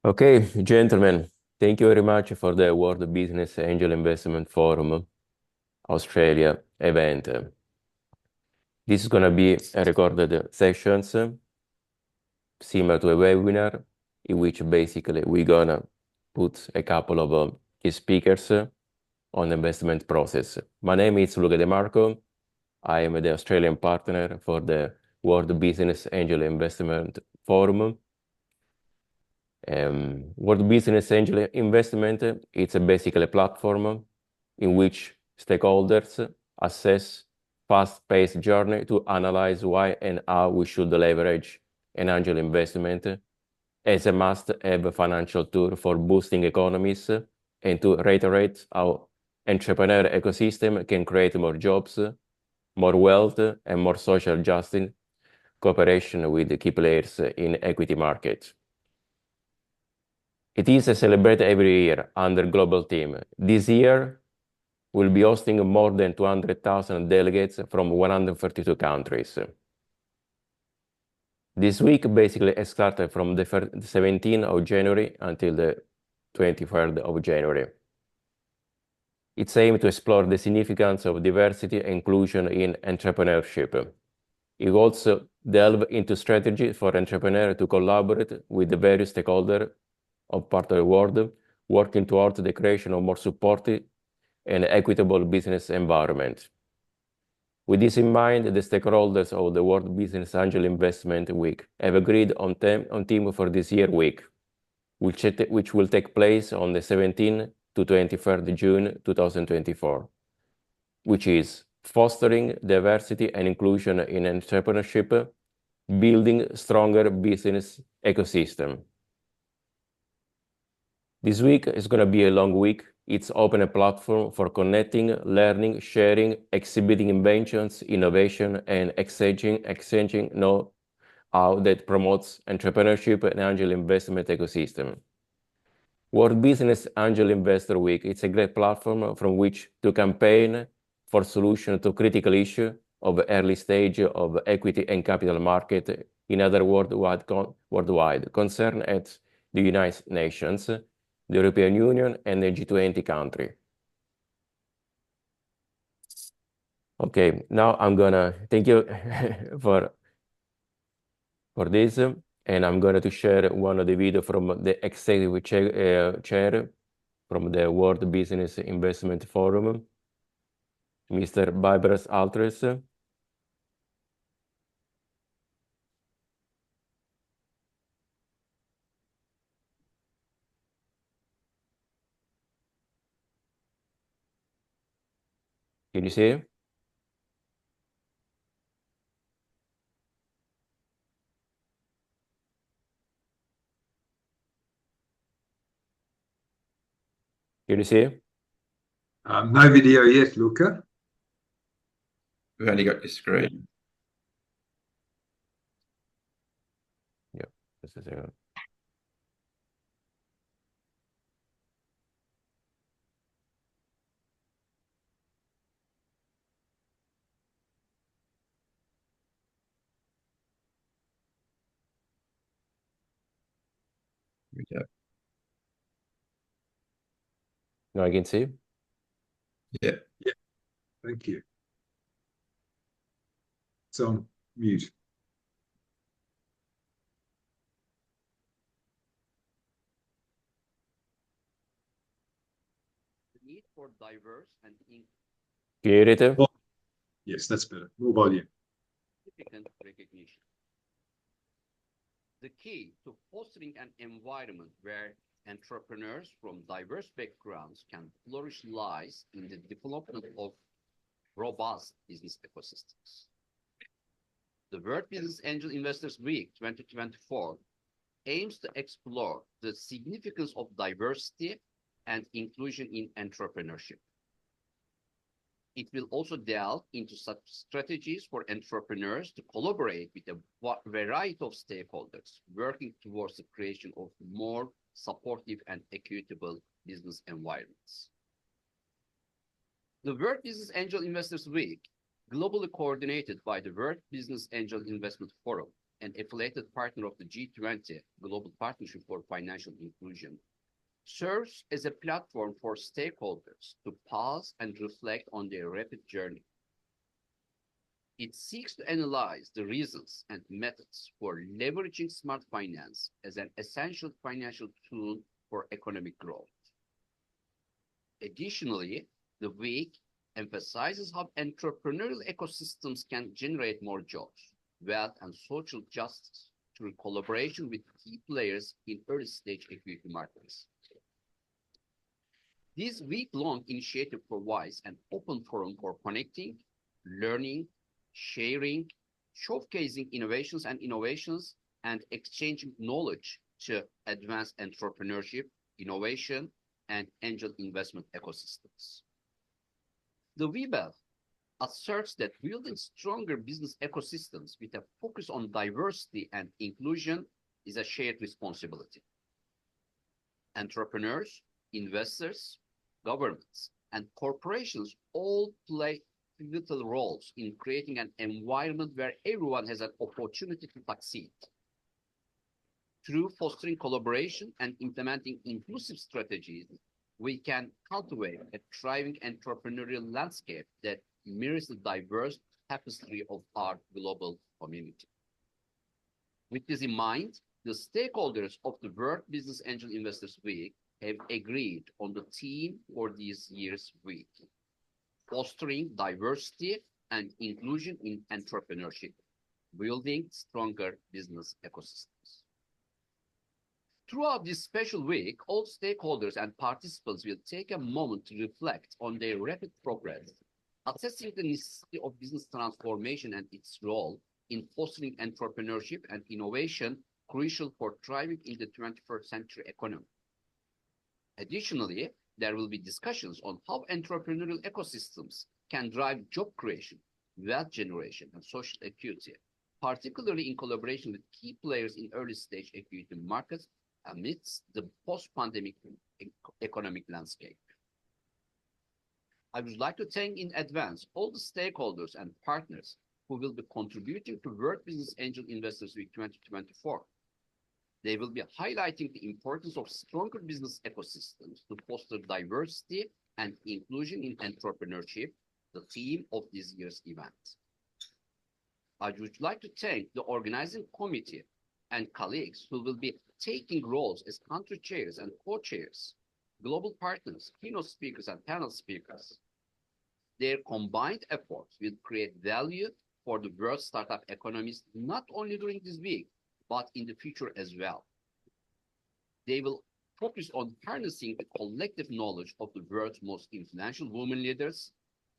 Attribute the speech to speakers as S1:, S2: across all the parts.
S1: Okay, gentlemen, thank you very much for the World Business Angel Investment Forum Australia event. This is going to be a recorded sessions similar to a webinar in which basically we're going to put a couple of key speakers on the investment process. My name is Luca De Marco. I am the Australian partner for the World Business Angel Investment Forum. World Business Angel Investment, it's basically a platform in which stakeholders assess fast-paced journey to analyze why and how we should leverage an angel investment as a must-have financial tool for boosting economies and to reiterate how entrepreneur ecosystem can create more jobs, more wealth, and more social justice cooperation with the key players in equity markets. It is celebrated every year under global theme. This year, we'll be hosting more than 200,000 delegates from 132 countries. This week basically started from the 17th of January until the 23rd of January. It's aimed to explore the significance of diversity and inclusion in entrepreneurship. It also delve into strategy for entrepreneurs to collaborate with the various stakeholders of part of the world, working towards the creation of more supportive and equitable business environment. With this in mind, the stakeholders of the World Business Angel Investment Week have agreed on theme for this year week, which will take place on the 17th to 23rd June 2024, which is fostering diversity and inclusion in entrepreneurship, building stronger business ecosystem. This week is going to be a long week. It's open a platform for connecting, learning, sharing, exhibiting inventions, innovation, and exchanging know-how that promotes entrepreneurship and angel investment ecosystem. World Business Angel Investor Week, it's a great platform from which to campaign for solution to critical issue of early stage of equity and capital market in other worldwide concern at the United Nations, the European Union, and the G20 country. Okay, now I'm gonna thank you for this, and I'm going to share one of the video from the executive chair from the World Business Investment Forum, Mr. Barbras Altres. Can you see? Can you see?
S2: No video yet, Luca.
S3: We've only got your screen.
S1: Yeah, just a second.
S3: Here we go.
S1: Now I can see.
S3: Yeah.
S2: Yeah. Thank you. It's on mute.
S4: The need for diverse and
S1: Can you hear it?
S2: Oh, yes, that's better. More volume.
S4: significant recognition. The key to fostering an environment where entrepreneurs from diverse backgrounds can flourish lies in the development of robust business ecosystems. The World Business Angel Investors Week 2024 aims to explore the significance of diversity and inclusion in entrepreneurship. It will also delve into such strategies for entrepreneurs to collaborate with a variety of stakeholders, working towards the creation of more supportive and equitable business environments. The World Business Angel Investors Week, globally coordinated by the World Business Angel Investment Forum, an affiliated partner of the G20 Global Partnership for Financial Inclusion, serves as a platform for stakeholders to pause and reflect on their rapid journey. It seeks to analyze the reasons and methods for leveraging smart finance as an essential financial tool for economic growth. Additionally, the week emphasizes how entrepreneurial ecosystems can generate more jobs, wealth, and social justice through collaboration with key players in early-stage equity markets. This week-long initiative provides an open forum for connecting, learning, sharing, showcasing innovations, and exchanging knowledge to advance entrepreneurship, innovation, and angel investment ecosystems. The WBAF asserts that building stronger business ecosystems with a focus on diversity and inclusion is a shared responsibility. Entrepreneurs, investors, governments, and corporations all play pivotal roles in creating an environment where everyone has an opportunity to succeed. Through fostering collaboration and implementing inclusive strategies, we can cultivate a thriving entrepreneurial landscape that mirrors the diverse tapestry of our global community. With this in mind, the stakeholders of the World Business Angel Investors Week have agreed on the theme for this year's week: fostering diversity and inclusion in entrepreneurship, building stronger business ecosystems. Throughout this special week, all stakeholders and participants will take a moment to reflect on their rapid progress, assessing the necessity of business transformation and its role in fostering entrepreneurship and innovation crucial for thriving in the 21st century economy. Additionally, there will be discussions on how entrepreneurial ecosystems can drive job creation, wealth generation, and social equity, particularly in collaboration with key players in early-stage equity markets amidst the post-pandemic economic landscape. I would like to thank in advance all the stakeholders and partners who will be contributing to World Business Angel Investors Week 2024. They will be highlighting the importance of stronger business ecosystems to foster diversity and inclusion in entrepreneurship, the theme of this year's event. I would like to thank the organizing committee and colleagues who will be taking roles as country chairs and co-chairs, global partners, keynote speakers, and panel speakers. Their combined efforts will create value for the world's startup economies, not only during this week, but in the future as well. They will focus on harnessing the collective knowledge of the world's most influential women leaders,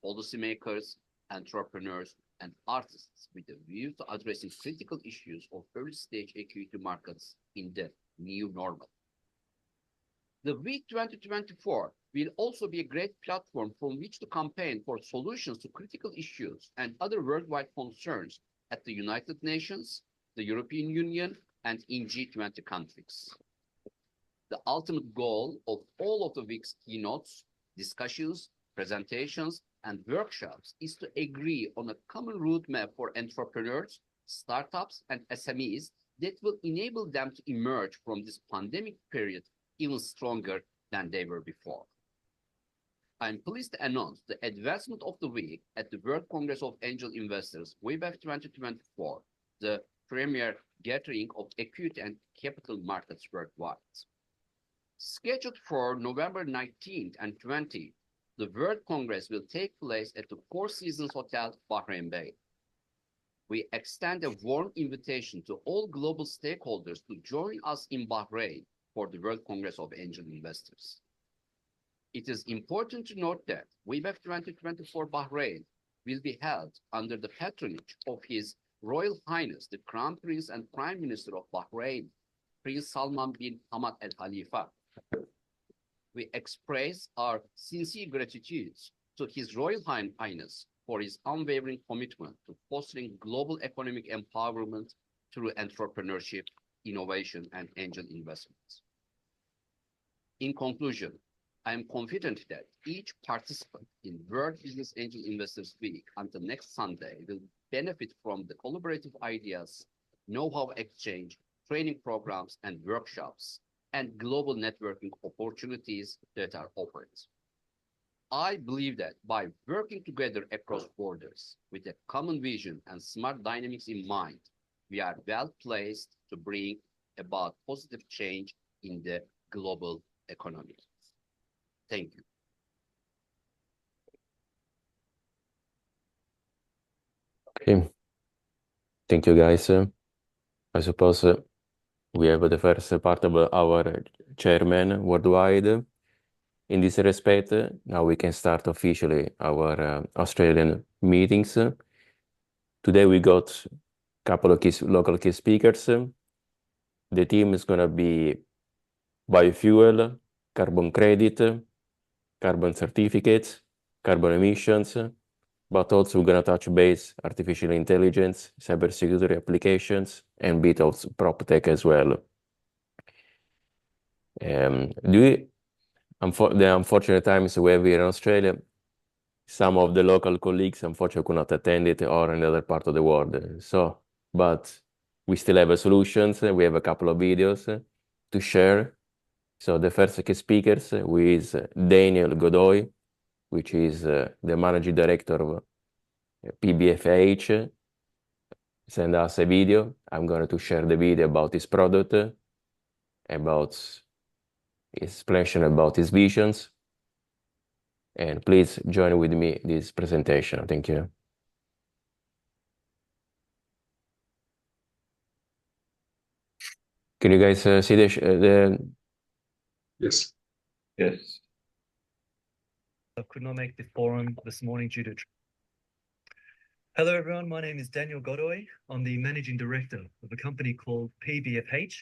S4: policymakers, entrepreneurs, and artists with a view to addressing critical issues of early-stage equity markets in the new normal. The Week 2024 will also be a great platform from which to campaign for solutions to critical issues and other worldwide concerns at the United Nations, the European Union, and in G20 countries. The ultimate goal of all of the week's keynotes, discussions, presentations, and workshops is to agree on a common roadmap for entrepreneurs, startups, and SMEs that will enable them to emerge from this pandemic period even stronger than they were before. I'm pleased to announce the advancement of the week at the World Congress of Angel Investors, WBAF 2024, the premier gathering of equity and capital markets worldwide. Scheduled for November 19th and 20th, the World Congress will take place at the Four Seasons Hotel, Bahrain Bay. We extend a warm invitation to all global stakeholders to join us in Bahrain for the World Congress of Angel Investors. It is important to note that WBAF 2024 Bahrain will be held under the patronage of His Royal Highness, the Crown Prince and Prime Minister of Bahrain, Prince Salman bin Hamad Al Khalifa. We express our sincere gratitude to His Royal Highness for his unwavering commitment to fostering global economic empowerment through entrepreneurship, innovation, and angel investments. In conclusion, I am confident that each participant in World Business Angel Investors Week until next Sunday will benefit from the collaborative ideas, know-how exchange, training programs and workshops, and global networking opportunities that are offered. I believe that by working together across borders with a common vision and smart dynamics in mind, we are well placed to bring about positive change in the global economy. Thank you.
S1: Okay. Thank you, guys. I suppose we have the first part of our chairman worldwide. In this respect, now we can start officially our Australian meetings. Today we got a couple of local key speakers. The team is going to be biofuel, carbon credit, carbon certificates, carbon emissions, but also we're going to touch base artificial intelligence, cybersecurity applications, and bit of prop tech as well. The unfortunate times we have here in Australia, some of the local colleagues unfortunately could not attend it or in other part of the world. So, but we still have solutions. We have a couple of videos to share. So the first key speakers who is Daniel Godoy, which is the managing director of PBFH, send us a video. I'm going to share the video about his product, about his explanation about his visions. And please join with me this presentation. Thank you. Can you guys see the
S2: Yes.
S3: Yes.
S5: I could not make the forum this morning due to. Hello, everyone. My name is Daniel Godoy. I'm the managing director of a company called PBFH,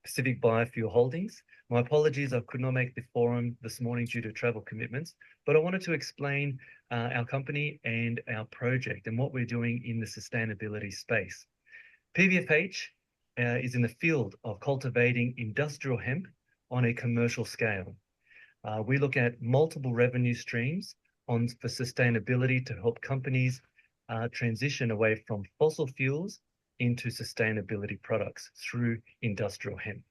S5: Pacific Biofuel Holdings. My apologies, I could not make the forum this morning due to travel commitments, but I wanted to explain our company and our project and what we're doing in the sustainability space. PBFH is in the field of cultivating industrial hemp on a commercial scale. We look at multiple revenue streams for sustainability to help companies transition away from fossil fuels into sustainability products through industrial hemp.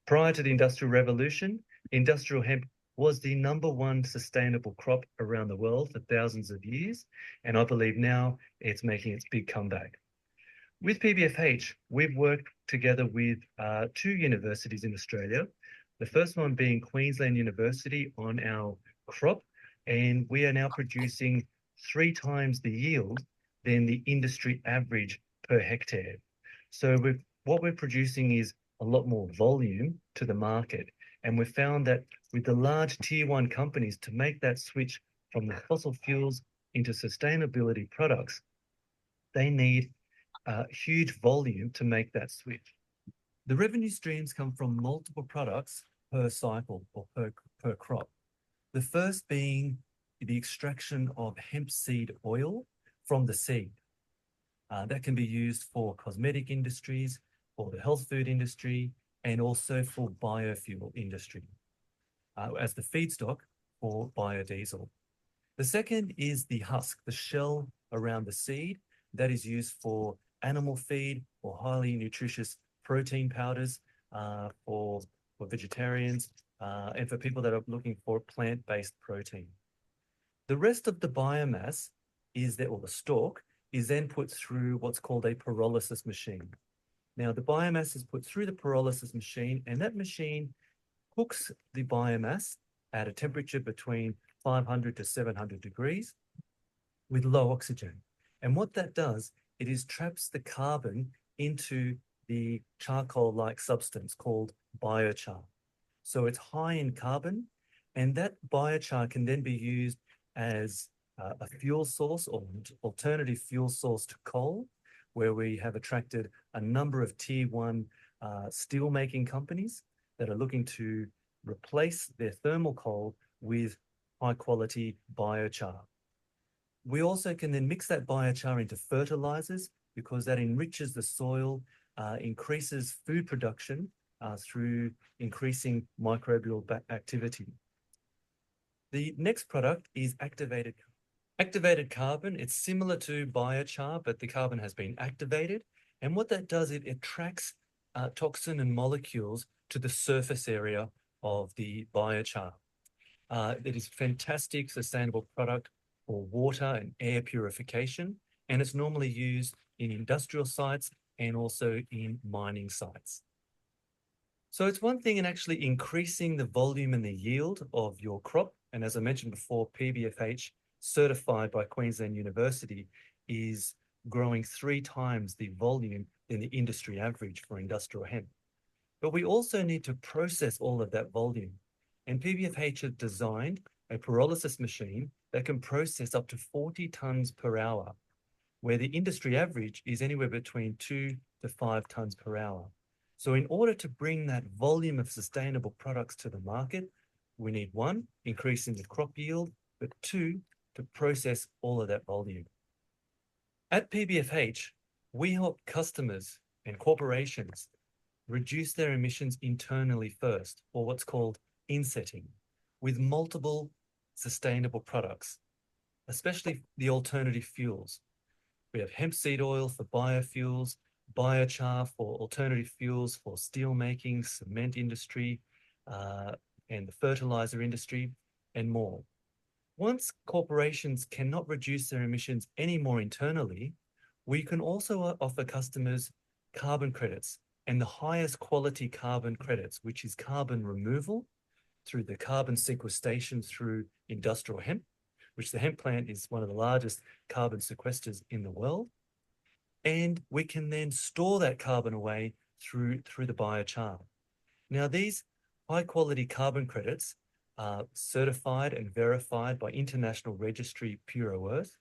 S5: Prior to the Industrial Revolution, industrial hemp was the #1 sustainable crop around the world for thousands of years, and I believe now it's making its big comeback. With PBFH, we've worked together with 2 universities in Australia, the first one being Queensland University on our crop, and we are now producing 3 times the yield than the industry average per hectare. So what we're producing is a lot more volume to the market, and we've found that with the large tier 1 companies to make that switch from the fossil fuels into sustainability products, they need huge volume to make that switch. The revenue streams come from multiple products per cycle or per crop. The first being the extraction of hemp seed oil from the seed. That can be used for cosmetic industries, for the health food industry, and also for biofuel industry as the feedstock for biodiesel. The second is the husk, the shell around the seed that is used for animal feed or highly nutritious protein powders for vegetarians and for people that are looking for plant-based protein. The rest of the biomass or the stalk is then put through what's called a pyrolysis machine. Now, the biomass is put through the pyrolysis machine, and that machine cooks the biomass at a temperature between 500 to 700 degrees with low oxygen. And what that does, it is traps the carbon into the charcoal-like substance called biochar. So it's high in carbon, and that biochar can then be used as a fuel source or alternative fuel source to coal, where we have attracted a number of tier 1 steel-making companies that are looking to replace their thermal coal with high-quality biochar. We also can then mix that biochar into fertilizers because that enriches the soil, increases food production through increasing microbial activity. The next product is activated carbon. It's similar to biochar, but the carbon has been activated, And what that does, it attracts toxin and molecules to the surface area of the biochar. It is a fantastic sustainable product for water and air purification, and it's normally used in industrial sites and also in mining sites. So it's one thing in actually increasing the volume and the yield of your crop. And as I mentioned before, PBFH certified by Queensland University is growing 3 times the volume than the industry average for industrial hemp. But we also need to process all of that volume. And PBFH has designed a pyrolysis machine that can process up to 40 tons per hour, where the industry average is anywhere between 2 to 5 tons per hour. So in order to bring that volume of sustainable products to the market, we need 1, increasing the crop yield, but 2, to process all of that volume. At PBFH, we help customers and corporations reduce their emissions internally first, or what's called insetting, with multiple sustainable products, especially the alternative fuels. We have hemp seed oil for biofuels, biochar for alternative fuels for steel making, cement industry, and the fertilizer industry, and more. Once corporations cannot reduce their emissions anymore internally, we can also offer customers carbon credits, and the highest quality carbon credits, which is carbon removal through the carbon sequestration through industrial hemp, which the hemp plant is one of the largest carbon sequesters in the world. And we can then store that carbon away through the biochar. Now, these high quality carbon credits are certified and verified by International Registry Puro Earth,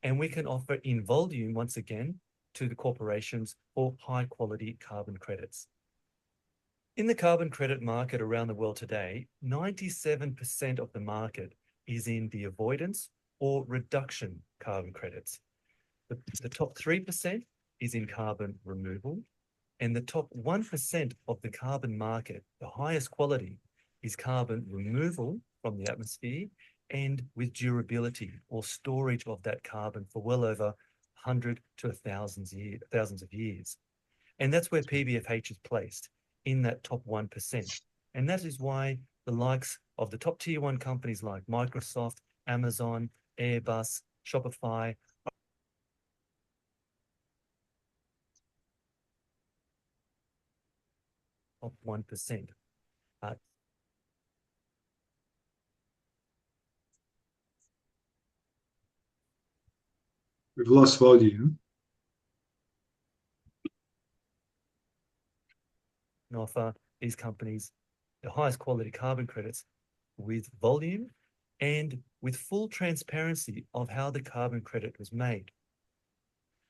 S5: and we can offer in volume, once again, to the corporations for high quality carbon credits. In the carbon credit market around the world today, 97% of the market is in the avoidance or reduction carbon credits. The top 3% is in carbon removal, and the top 1% of the carbon market, the highest quality, is carbon removal from the atmosphere and with durability or storage of that carbon for well over 100 to 1,000 thousands of years. And that's where PBFH is placed, in that top 1%. And that is why the likes of the top tier 1 companies like Microsoft, Amazon, Airbus, Shopify top 1%.
S2: We've lost volume.
S5: And offer these companies the highest quality carbon credits with volume and with full transparency of how the carbon credit was made.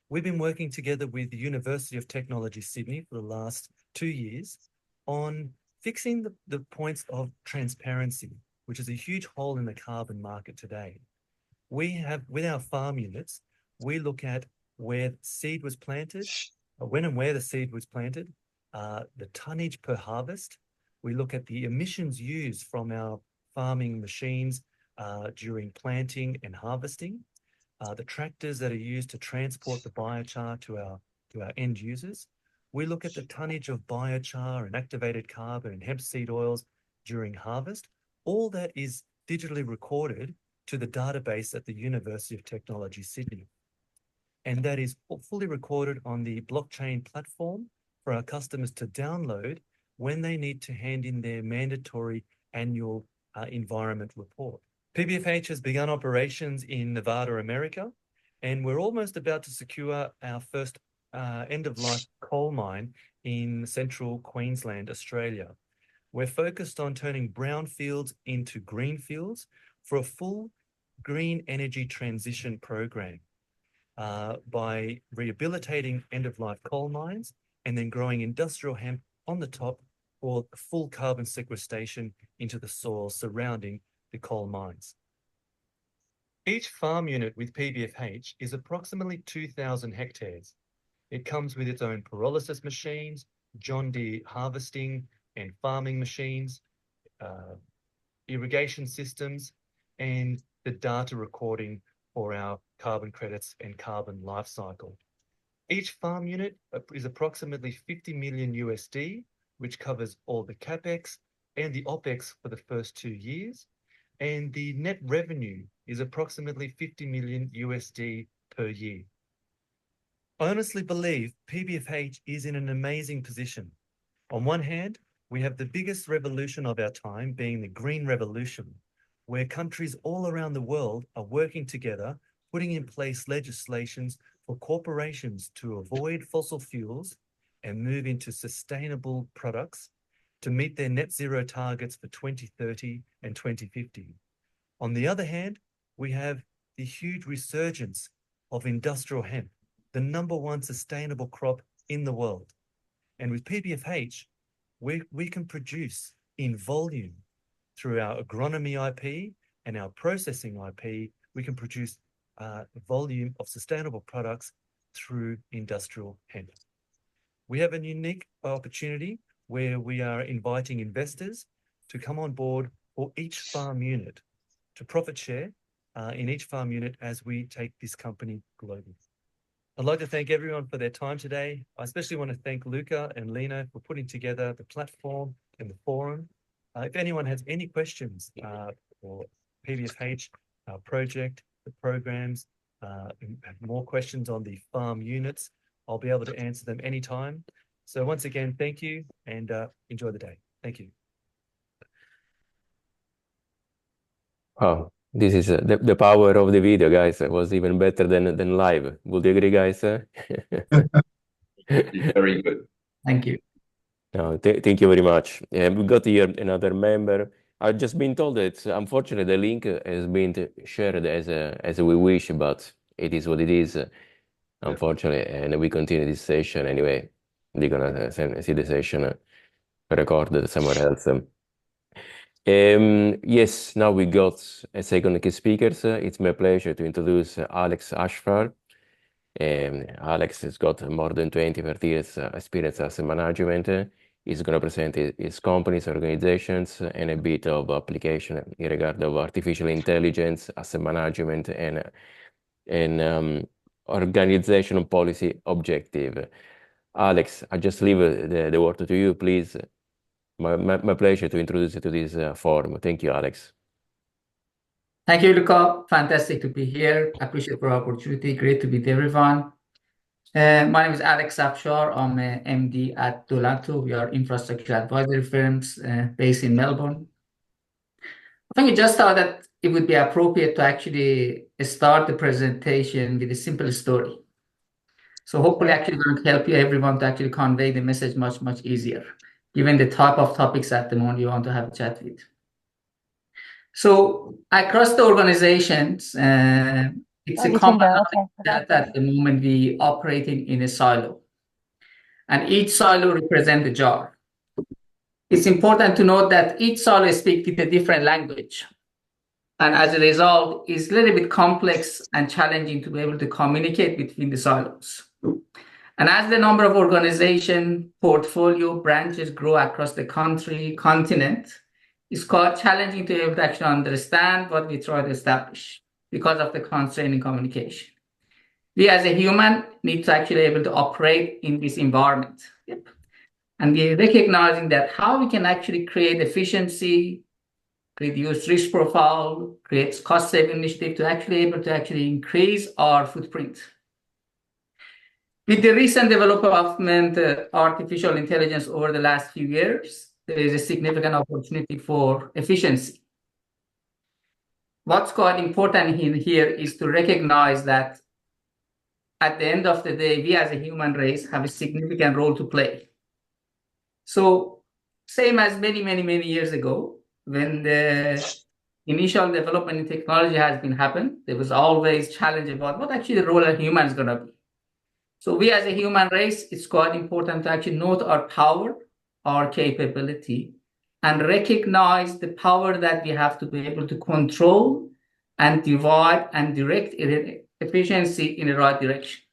S5: We've been working together with the University of Technology Sydney for the last 2 years on fixing the points of transparency, which is a huge hole in the carbon market today. We have, with our farm units, we look at where seed was planted, when and where the seed was planted, the tonnage per harvest. We look at the emissions used from our farming machines during planting and harvesting, the tractors that are used to transport the biochar to our end users. We look at the tonnage of biochar and activated carbon and hemp seed oils during harvest. All that is digitally recorded to the database at the University of Technology Sydney. And that is fully recorded on the blockchain platform for our customers to download when they need to hand in their mandatory annual environment report. PBFH has begun operations in Nevada, America, and we're almost about to secure our first end-of-life coal mine in central Queensland, Australia. We're focused on turning brownfields into greenfields for a full green energy transition program by rehabilitating end-of-life coal mines and then growing industrial hemp on the top for full carbon sequestration into the soil surrounding the coal mines. Each farm unit with PBFH is approximately 2,000 hectares. It comes with its own pyrolysis machines, John Deere harvesting and farming machines, irrigation systems, and the data recording for our carbon credits and carbon life cycle. Each farm unit is approximately 50 million USD, which covers all the CapEx and the OpEx for the first 2 years. And the net revenue is approximately 50 million USD per year. I honestly believe PBFH is in an amazing position. On one hand, we have the biggest revolution of our time being the Green Revolution, where countries all around the world are working together, putting in place legislations for corporations to avoid fossil fuels and move into sustainable products to meet their net zero targets for 2030 and 2050. On the other hand, we have the huge resurgence of industrial hemp, the #1 sustainable crop in the world. And with PBFH, we can produce in volume through our agronomy IP and our processing IP, we can produce volume of sustainable products through industrial hemp. We have a unique opportunity where we are inviting investors to come on board for each farm unit to profit share in each farm unit as we take this company global. I'd like to thank everyone for their time today. I especially want to thank Luca and Lino for putting together the platform and the forum. If anyone has any questions for PBFH, our project, the programs, more questions on the farm units, I'll be able to answer them anytime. So once again, thank you and enjoy the day. Thank you.
S1: Oh, this is the power of the video, guys. It was even better than live. Would you agree, guys?
S3: Very good.
S6: Thank you.
S1: No, thank you very much. We got here another member. I've just been told that unfortunately the link has been shared as we wish, but it is what it is, unfortunately. And we continue this session anyway. They're gonna see the session recorded somewhere else. Yes, now we got a second key speakers. It's my pleasure to introduce Alex Ashfar. Alex has got more than 30 years experience as a management. He's going to present his companies, organizations, and a bit of application in regard of artificial intelligence, asset management, and organizational policy objective. Alex, I just leave the word to you, please. My pleasure to introduce you to this forum. Thank you, Alex.
S6: Thank you, Luca. Fantastic to be here. I appreciate the opportunity. Great to meet everyone. My name is Alex Afshar. I'm an MD at Dolato. We are infrastructure advisory firms based in Melbourne. I think I just thought that it would be appropriate to actually start the presentation with a simple story. So hopefully actually going to help you everyone to actually convey the message much, much easier, given the type of topics at the moment you want to have a chat with. So across the organizations, it's a common that at the moment we operating in a silo, and each silo represents a jar. It's important to note that each silo speaks with a different language, and as a result, it's a little bit complex and challenging to be able to communicate between the silos. And as the number of organization, portfolio, branches grow across the continent, it's quite challenging to be able to actually understand what we try to establish because of the constraint in communication. We as a human need to actually be able to operate in this environment. Yep. And we're recognizing that how we can actually create efficiency, reduce risk profile, create cost-saving initiative to actually able to actually increase our footprint. With the recent development of artificial intelligence over the last few years, there is a significant opportunity for efficiency. What's quite important in here is to recognize that at the end of the day, we as a human race have a significant role to play. So same as many, many, many years ago, when the initial development in technology has been happening, there was always challenge about what actually the role of humans is going to be. So we as a human race, it's quite important to actually note our power, our capability, and recognize the power that we have to be able to control and divide and direct efficiency in the right direction.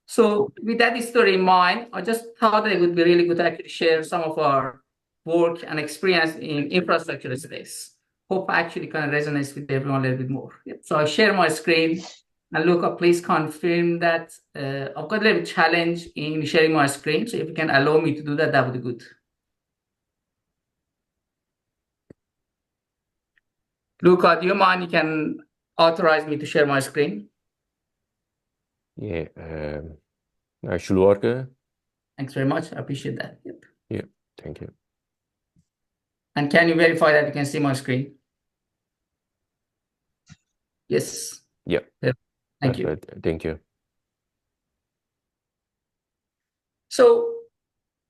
S6: So with that story in mind, I just thought it would be really good to actually share some of our work and experience in infrastructure space. Hope actually kind of resonates with everyone a little bit more. Yep. So I share my screen And Luca, please confirm that I've got a little challenge in sharing my screen. So if you can allow me to do that, that would be good. Luca, do you mind? You can authorize me to share my screen.
S1: Yeah, I should work.
S6: Thanks very much. I appreciate that. Yep.
S1: Yeah, thank you.
S6: And can you verify that you can see my screen? Yes.
S1: Yeah.
S6: Thank you.
S1: Perfect. Thank you.
S6: So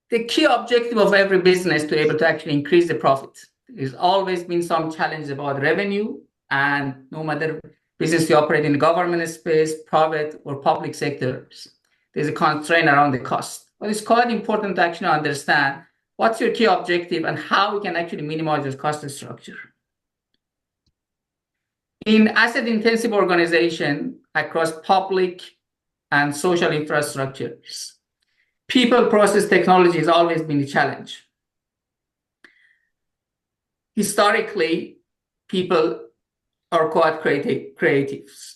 S6: the key objective of every business to be able to actually increase the profit. There's always been some challenge about revenue, and no matter business you operate in the government space, private or public sectors, there's a constraint around the cost. But it's quite important to actually understand what's your key objective and how we can actually minimize your cost structure. In asset-intensive organization across public and social infrastructures, people, process, technology has always been a challenge. Historically, people are quite creatives,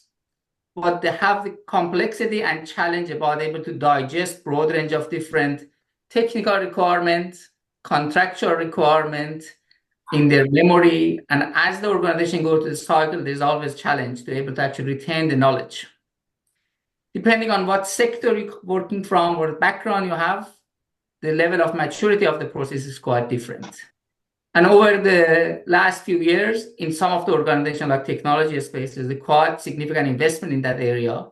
S6: but they have the complexity and challenge about able to digest broad range of different technical requirements, contractual requirements in their memory. And as the organization goes to the cycle, there's always challenge to be able to actually retain the knowledge. Depending on what sector you're working from or background you have, the level of maturity of the process is quite different. And over the last few years, in some of the organizations like technology spaces, there's quite significant investment in that area.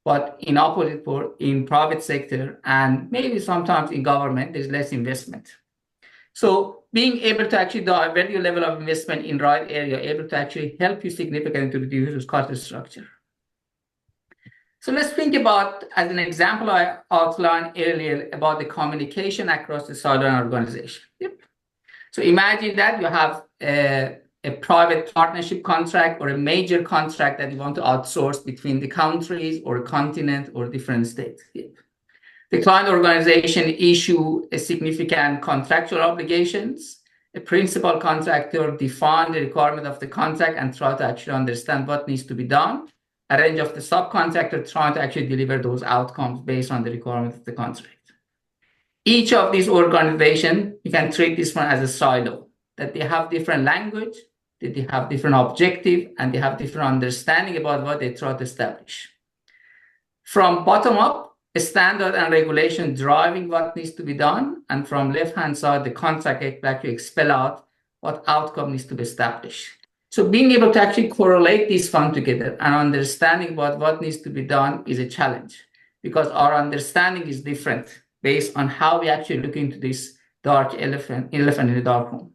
S6: But in opposite in private sector and maybe sometimes in government, there's less investment. So being able to actually do a value level of investment in right area, able to actually help you significantly to reduce cost structure. So let's think about, as an example I outlined earlier, about the communication across the silo organization. Yep. So imagine that you have a private partnership contract or a major contract that you want to outsource between the countries or continent or different states. Yep. The client organization issue a significant contractual obligations. A principal contractor define the requirement of the contract and try to actually understand what needs to be done. A range of the subcontractor trying to actually deliver those outcomes based on the requirement of the contract. Each of these organizations, you can treat this one as a silo, that they have different language, that they have different objective, and they have different understanding about what they try to establish. From bottom up, a standard and regulation driving what needs to be done, and from left-hand side, the contract actually spell out what outcome needs to be established. So being able to actually correlate these one together and understanding about what needs to be done is a challenge, because our understanding is different based on how we actually look into this dark elephant in the dark room.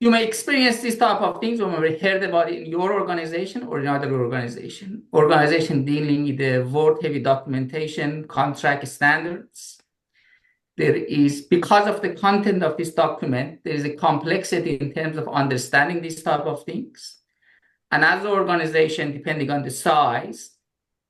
S6: You may experience this type of things when we heard about it in your organization or in other organization dealing with the word-heavy documentation, contract standards. There is, because of the content of this document, there is a complexity in terms of understanding these type of things. And as an organization, depending on the size,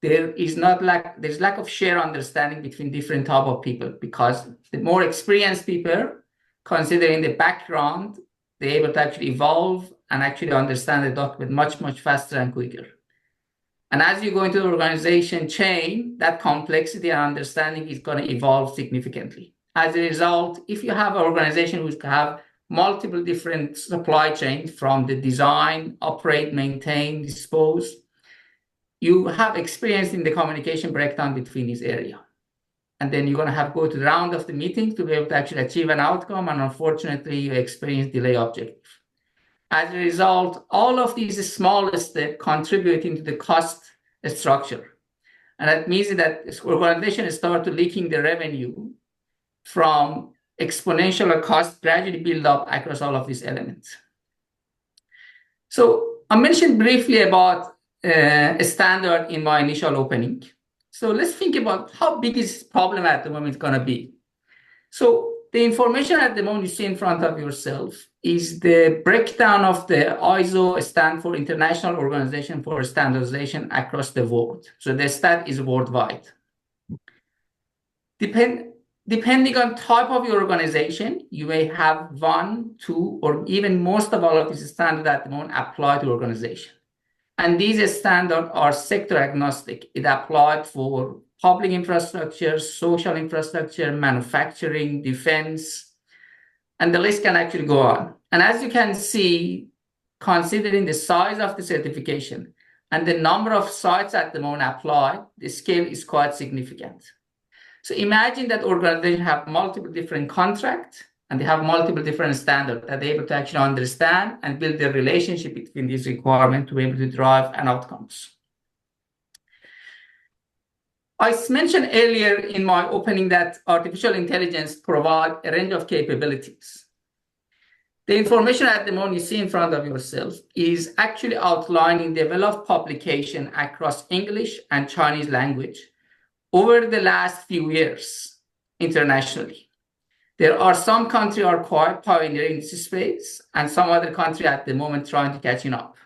S6: there's lack of shared understanding between different type of people, because the more experienced people, considering the background, they're able to actually evolve and actually understand the document much, much faster and quicker. And as you go into the organization chain, that complexity and understanding is going to evolve significantly. As a result, if you have an organization which have multiple different supply chains from the design, operate, maintain, dispose, you have experience in the communication breakdown between these areas. And then you're going to have to go to the round of the meeting to be able to actually achieve an outcome. And unfortunately, you experience delay objective. As a result, all of these small steps contribute into the cost structure. And that means that this organization start to leaking the revenue from exponential cost gradually build up across all of these elements. So I mentioned briefly about a standard in my initial opening. So let's think about how big is this problem at the moment going to be. So the information at the moment you see in front of yourself is the breakdown of the ISO, stand for International Organization for Standardization, across the world. So the stat is worldwide. Depending on type of your organization, you may have one, two, or even most of all of these standards at the moment apply to organization. And these standards are sector agnostic. It applied for public infrastructure, social infrastructure, manufacturing, defense, and the list can actually go on. And as you can see, considering the size of the certification and the number of sites at the moment applied, the scale is quite significant. So imagine that organizations have multiple different contracts and they have multiple different standards that they're able to actually understand and build the relationship between these requirements to be able to drive an outcomes. I mentioned earlier in my opening that artificial intelligence provides a range of capabilities. The information at the moment you see in front of yourselves is actually outlining developed publication across English and Chinese language over the last few years internationally. There are some countries are quite pioneering in this space and some other countries at the moment trying to catching up.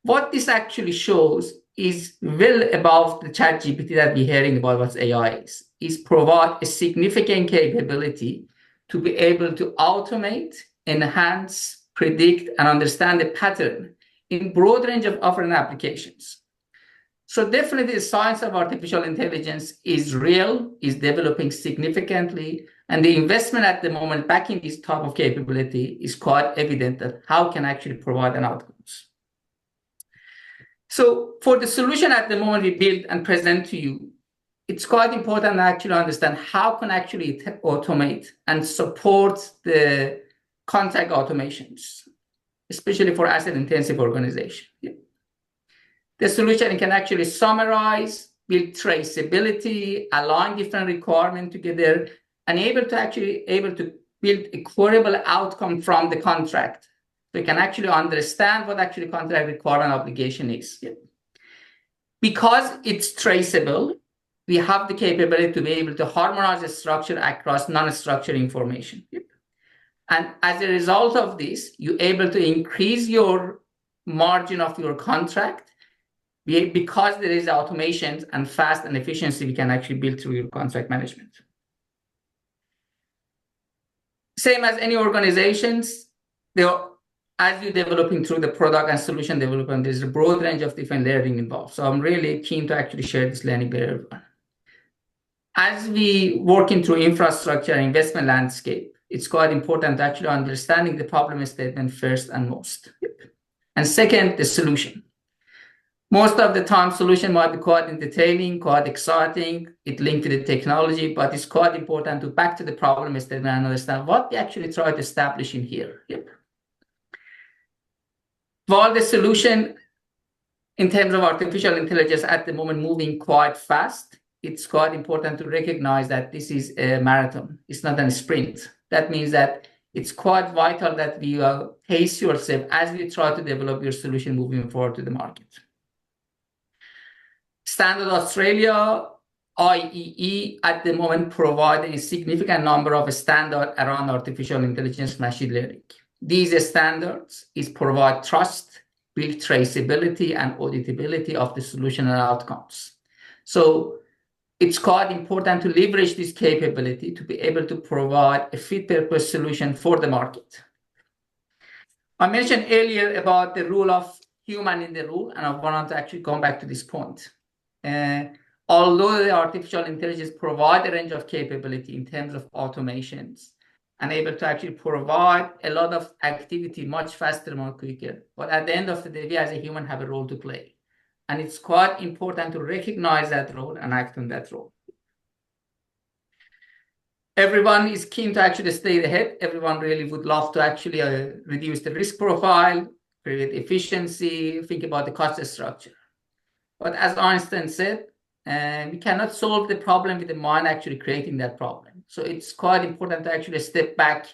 S6: What this actually shows is well above the ChatGPT that we're hearing about what AI is provide a significant capability to be able to automate, enhance, predict, and understand the pattern in broad range of different applications. So definitely the science of artificial intelligence is real, is developing significantly, and the investment at the moment back in this type of capability is quite evident that how can actually provide an outcomes. So for the solution at the moment we build and present to you, it's quite important to actually understand how can actually automate and support the contract automations, especially for asset-intensive organization. The solution can actually summarize, build traceability, align different requirements together, and able to build a queryable outcome from the contract. So you can actually understand what actually contract requirement obligation is. Because it's traceable, we have the capability to be able to harmonize the structure across non-structured information. And as a result of this, you're able to increase your margin of your contract because there is automations and fast and efficiency we can actually build through your contract management. Same as any organizations, as you're developing through the product and solution development, there's a broad range of different learning involved. So I'm really keen to actually share this learning with everyone. As we working through infrastructure and investment landscape, it's quite important to actually understanding the problem statement first and most. And second, the solution. Most of the time, solution might be quite entertaining, quite exciting. It linked to the technology, but it's quite important to back to the problem statement and understand what we actually try to establish in here. While the solution in terms of artificial intelligence at the moment moving quite fast, it's quite important to recognize that this is a marathon. It's not a sprint. That means that it's quite vital that you pace yourself as you try to develop your solution moving forward to the market. Standard Australia, IEE at the moment provide a significant number of standards around artificial intelligence machine learning. These standards provide trust, build traceability and auditability of the solution and outcomes. So it's quite important to leverage this capability to be able to provide a fit-purpose solution for the market. I mentioned earlier about the role of human in the role, and I wanted to actually come back to this point. Although the artificial intelligence provide a range of capability in terms of automations and able to actually provide a lot of activity much faster, more quicker, but at the end of the day, we as a human have a role to play. And it's quite important to recognize that role and act on that role. Everyone is keen to actually stay ahead. Everyone really would love to actually reduce the risk profile, create efficiency, think about the cost structure. But as Einstein said, we cannot solve the problem with the mind actually creating that problem. So it's quite important to actually step back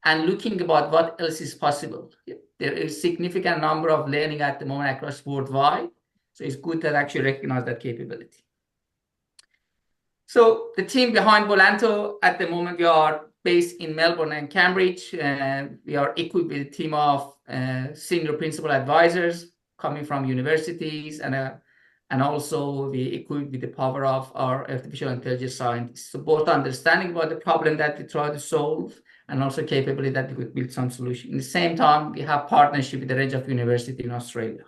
S6: and looking about what else is possible. There is a significant number of learning at the moment across worldwide. So it's good to actually recognize that capability. So the team behind Volanto, at the moment, we are based in Melbourne and Cambridge. We are equipped with a team of senior principal advisors coming from universities, and also we equipped with the power of our artificial intelligence scientists. So both understanding about the problem that we try to solve and also capability that we could build some solution. At the same time, we have partnership with a range of universities in Australia.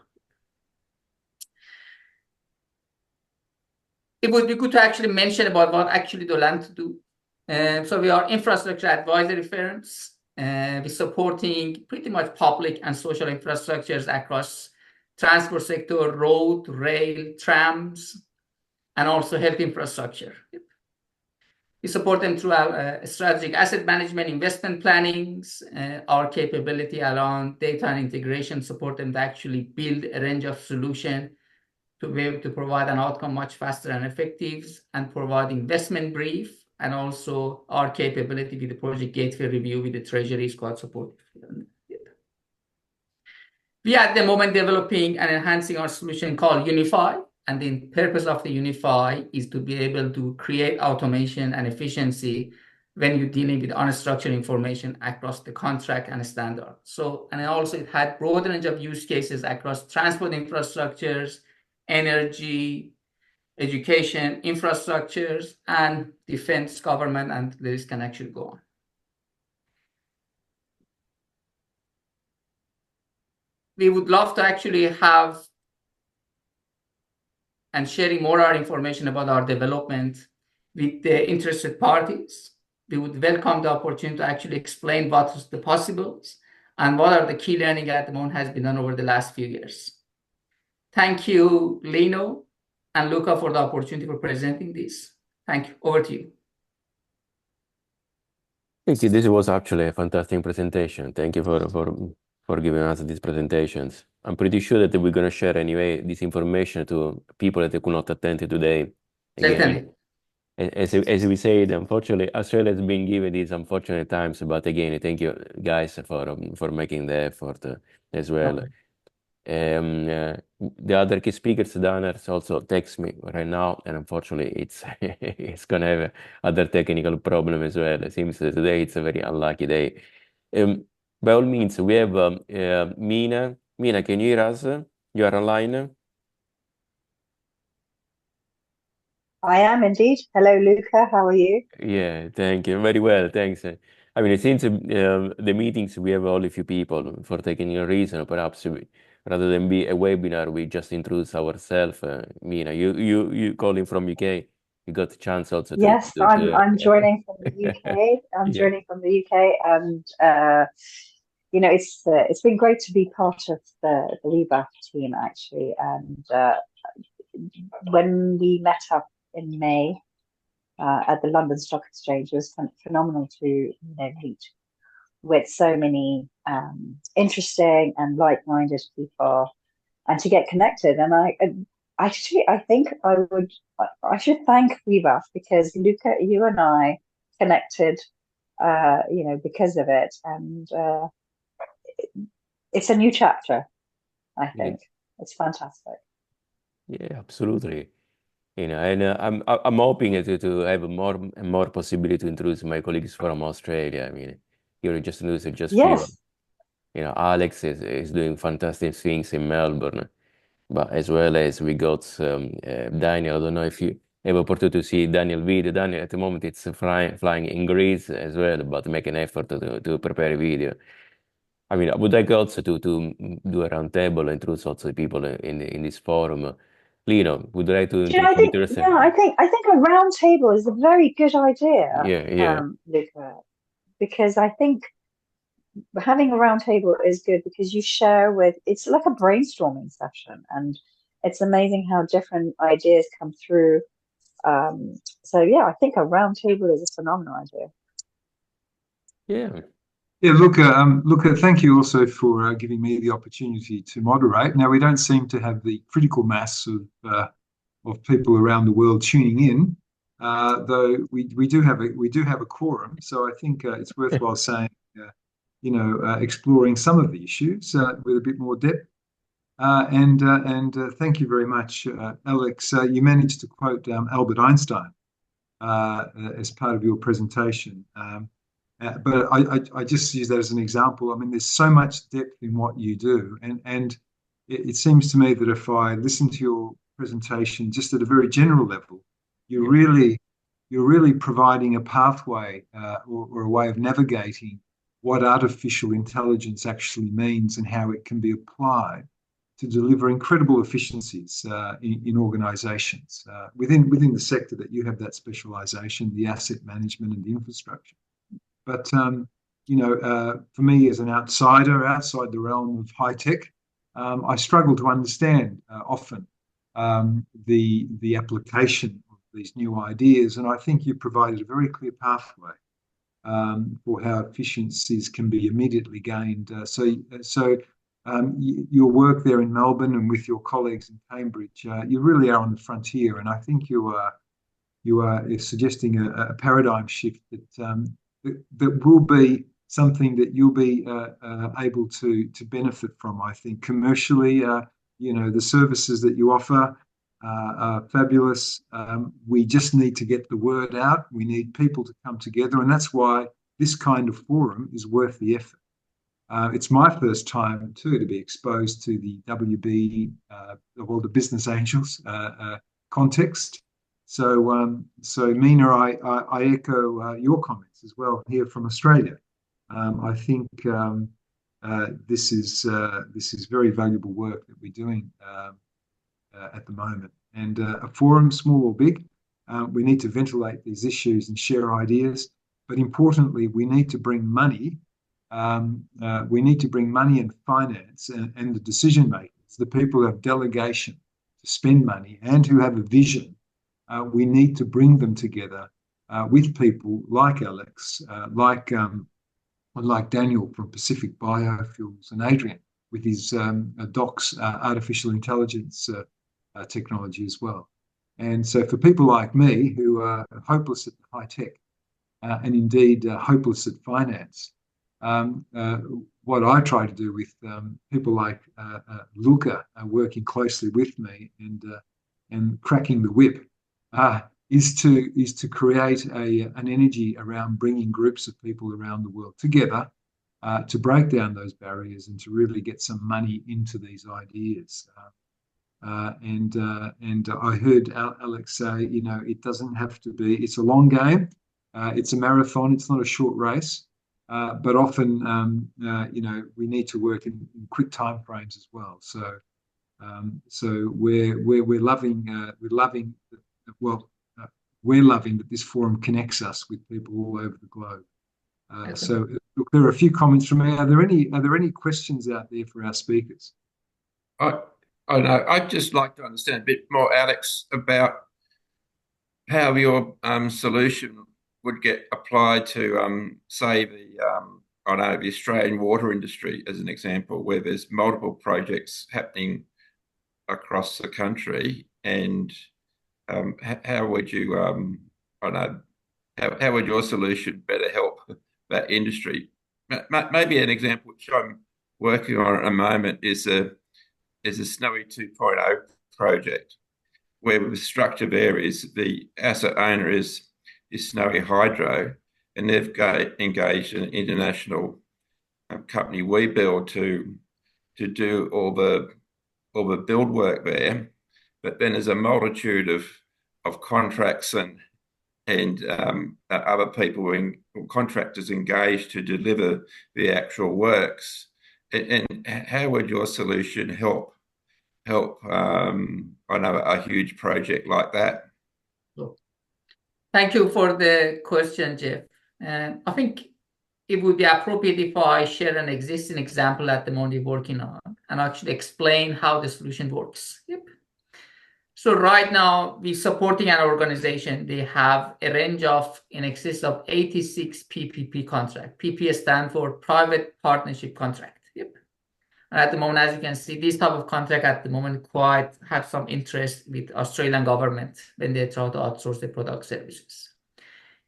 S6: it would be good to actually mention about what actually the land to do. So we are infrastructure advisory firms. We're supporting pretty much public and social infrastructures across transport sector, road, rail, trams, and also health infrastructure. We support them through our strategic asset management, investment plannings, our capability around data and integration, support them to actually build a range of solutions to be able to provide an outcome much faster and effective, and provide investment brief, and also our capability with the project gateway review with the treasury is quite supportive. We are at the moment developing and enhancing our solution called Unify, and the purpose of the Unify is to be able to create automation and efficiency when you're dealing with unstructured information across the contract and standard. So, and also it had broad range of use cases across transport infrastructures, energy, education, infrastructures, and defense, government, and the list can actually go on. We would love to actually have and sharing more our information about our development with the interested parties. We would welcome the opportunity to actually explain what is the possibles and what are the key learning at the moment has been done over the last few years. Thank you, Lino and Luca, for the opportunity for presenting this. Thank you. Over to you.
S1: Thank you. This was actually a fantastic presentation. Thank you for giving us these presentations. I'm pretty sure that we're going to share anyway this information to people that could not attend today.
S6: Certainly.
S1: As we said, unfortunately, Australia has been given these unfortunate times, but again, thank you guys for making the effort as well. The other key speakers, Danners, also text me right now, and unfortunately, it's gonna have other technical problem as well. It seems that today it's a very unlucky day. By all means, we have Mina. Mina, can you hear us? You are online.
S7: I am indeed. Hello, Luca. How are you?
S1: Yeah, thank you. Very well, thanks. I mean, since the meetings we have only a few people for technical reason, perhaps rather than be a webinar, we just introduce ourselves. Mina, you calling from UK? You got the chance also to.
S7: Yes, I'm joining from the UK. I'm
S1: Yeah.
S7: joining from the UK, and you know, it's been great to be part of the WBAF team actually. And when we met up in May at the London Stock Exchange, it was phenomenal to meet with so many interesting and like-minded people, and to get connected. And I think I should thank WBAF, because Luca, you and I connected, because of it, and it's a new chapter. I think it's fantastic.
S1: Yeah, absolutely. And I'm hoping to have more and more possibility to introduce my colleagues from Australia. I mean, you just introduced just
S7: Yes.
S1: few. Alex is doing fantastic things in Melbourne, but as well as we got Daniel. I don't know if you have opportunity to see Daniel video. Daniel at the moment it's flying in Greece as well, but make an effort to prepare a video. I mean, I would like also to do a roundtable and introduce also people in this forum. Lino, would you like to introduce?
S7: I think a round table is a very good idea.
S1: Yeah.
S7: Luca, because I think having a round table is good, because you share it's like a brainstorming session, and it's amazing how different ideas come through. So yeah, I think a round table is a phenomenal idea.
S1: Yeah.
S2: Yeah, Luca, thank you also for giving me the opportunity to moderate. Now, we don't seem to have the critical mass of people around the world tuning in, though we do have a quorum. So I think it's worthwhile saying, exploring some of the issues with a bit more depth. And thank you very much, Alex. You managed to quote Albert Einstein as part of your presentation. But I just use that as an example. I mean, there's so much depth in what you do, and it seems to me that if I listen to your presentation just at a very general level, you're really providing a pathway or a way of navigating what artificial intelligence actually means and how it can be applied to deliver incredible efficiencies in organisations within the sector that you have that specialisation, the asset management and the infrastructure. But for me as an outsider, outside the realm of high tech, I struggle to understand often the application of these new ideas, and I think you provided a very clear pathway for how efficiencies can be immediately gained. Your work there in Melbourne and with your colleagues in Cambridge, you really are on the frontier, and I think you are suggesting a paradigm shift that will be something that you'll be able to benefit from. I think commercially, the services that you offer are fabulous. We just need to get the word out. We need people to come together, and that's why this kind of forum is worth the effort. It's my first time too to be exposed to the WB, the Business Angels context. So Mina, I echo your comments as well here from Australia. I think this is very valuable work that we're doing at the moment. And a forum, small or big, we need to ventilate these issues and share ideas. But importantly, we need to bring money. We need to bring money and finance and the decision makers, the people who have delegation to spend money and who have a vision. We need to bring them together with people like Alex, like Daniel from Pacific Biofuels, and Adrian with his DOCS artificial intelligence technology as well. And so for people like me who are hopeless at high tech and indeed hopeless at finance, what I try to do with people like Luca working closely with me and cracking the whip is to create an energy around bringing groups of people around the world together to break down those barriers and to really get some money into these ideas. And I heard Alex say, it doesn't have to be. It's a long game. It's a marathon. It's not a short race. But often, we need to work in quick time frames as well. So we're loving that this forum connects us with people all over the globe. So look, there are a few comments from me. Are there any questions out there for our speakers?
S3: I know. I'd just like to understand a bit more, Alex, about how your solution would get applied to, say, the Australian water industry, as an example, where there's multiple projects happening across the country, and how would you, how would your solution better help that industry? Maybe an example which I'm working on at the moment is a Snowy 2.0 project, where the structure there is the asset owner is Snowy Hydro, and they've engaged an international company, WeBuild, to do all the build work there. But then there's a multitude of contracts and other people or contractors engaged to deliver the actual works. And how would your solution help a huge project like that?
S6: Thank you for the question, Jeff. I think it would be appropriate if I share an existing example at the moment we're working on and actually explain how the solution works. Yep. So right now, we're supporting an organization. They have a range of in excess of 86 PPP contract. PP stands for Private Partnership Contract. Yep. And at the moment, as you can see, this type of contract at the moment quite have some interest with Australian government when they try to outsource the product services.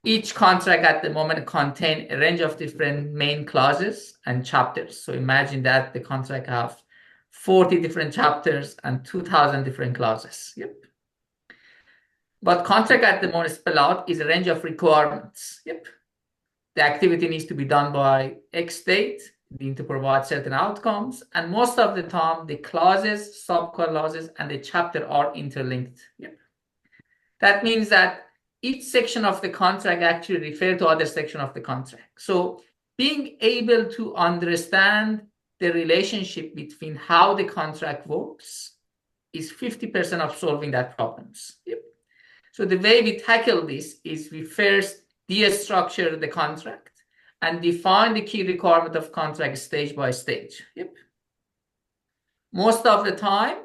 S6: Each contract at the moment contain a range of different main clauses and chapters. So imagine that the contract have 40 different chapters and 2,000 different clauses. Yep. But contract at the moment spell out is a range of requirements. Yep. The activity needs to be done by X date. They need to provide certain outcomes. And most of the time, the clauses, sub-clauses, and the chapter are interlinked. Yep. That means that each section of the contract actually refers to other section of the contract. So being able to understand the relationship between how the contract works is 50% of solving that problems. Yep. So the way we tackle this is we first destructure the contract and define the key requirement of contract stage by stage. Yep. Most of the time,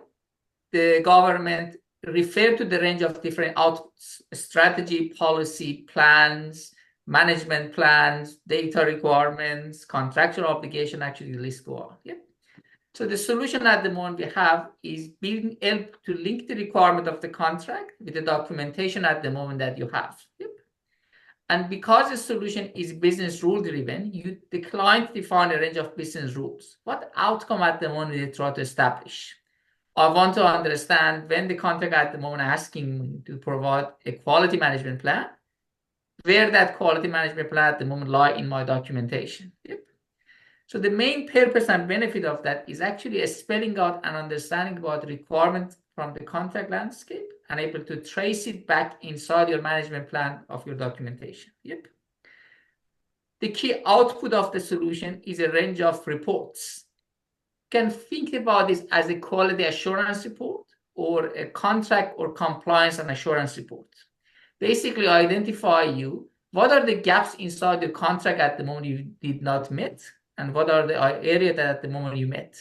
S6: the government refer to the range of different outputs: strategy, policy, plans, management plans, data requirements, contractual obligation, actually the list go on. Yep. So the solution at the moment we have is being able to link the requirement of the contract with the documentation at the moment that you have. Yep. And because the solution is business rule driven, the client define a range of business rules. What outcome at the moment they try to establish? I want to understand when the contract at the moment asking me to provide a quality management plan, where that quality management plan at the moment lie in my documentation. Yep. So the main purpose and benefit of that is actually a spelling out and understanding about the requirement from the contract landscape and able to trace it back inside your management plan of your documentation. Yep. The key output of the solution is a range of reports. You can think about this as a quality assurance report or a contract or compliance and assurance report. Basically identify what are the gaps inside the contract at the moment you did not meet, and what are the areas that at the moment you met.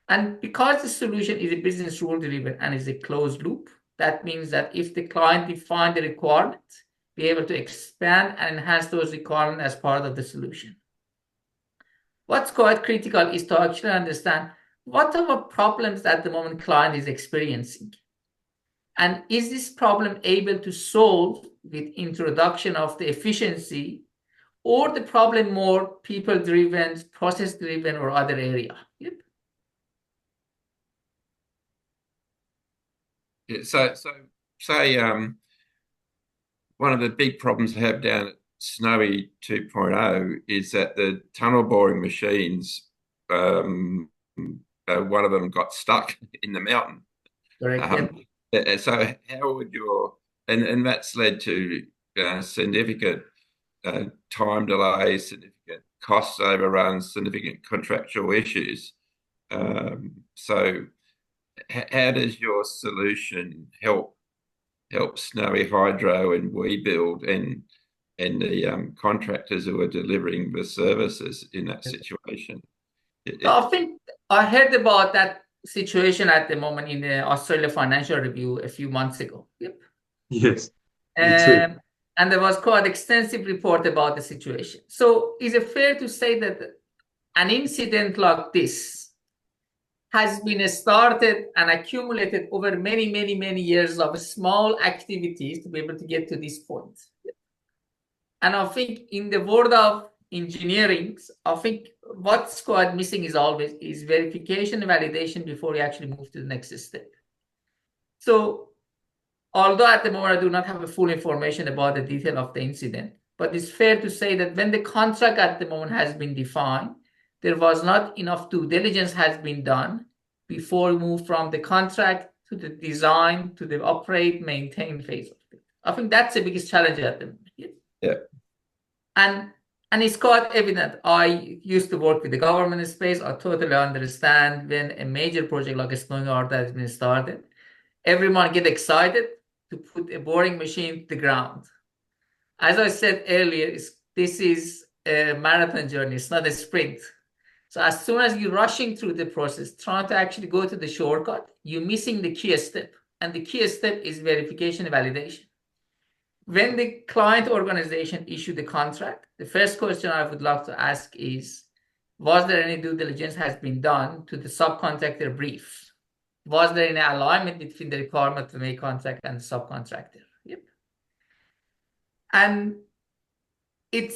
S6: And because the solution is a business rule driven and is a closed loop, that means that if the client define the requirement, be able to expand and enhance those requirements as part of the solution. What's quite critical is to actually understand what are the problems that the moment client is experiencing. And is this problem able to solve with introduction of the efficiency, or the problem more people-driven, process-driven, or other area? Yep.
S3: Yeah, so say one of the big problems I have down at Snowy 2.0 is that the tunnel boring machines, one of them got stuck in the mountain.
S6: Correct.
S3: So how would and that's led to significant time delays, significant cost overruns, significant contractual issues. So how does your solution help Snowy Hydro and WeBuild and the contractors who are delivering the services in that situation?
S6: I think I heard about that situation at the moment in the Australia Financial Review a few months ago. Yep.
S2: Yes. Me too.
S6: And there was quite extensive report about the situation. So is it fair to say that an incident like this has been started and accumulated over many, many, many years of small activities to be able to get to this point? And I think in the world of engineering, I think what's quite missing is verification and validation before you actually move to the next step. So although at the moment I do not have a full information about the detail of the incident, but it's fair to say that when the contract at the moment has been defined, there was not enough due diligence has been done before we move from the contract to the design to the operate, maintain phase of it. I think that's the biggest challenge at the moment.
S3: Yeah.
S6: And it's quite evident. I used to work with the government space. I totally understand when a major project like a Snowy Hydro has been started, everyone get excited to put a boring machine to the ground. As I said earlier, this is a marathon journey. It's not a sprint. So as soon as you're rushing through the process, trying to actually go to the shortcut, you're missing the key step. And the key step is verification and validation. When the client organization issue the contract, the first question I would love to ask is, was there any due diligence has been done to the subcontractor brief? Was there any alignment between the requirement to make contract and the subcontractor? Yep. And I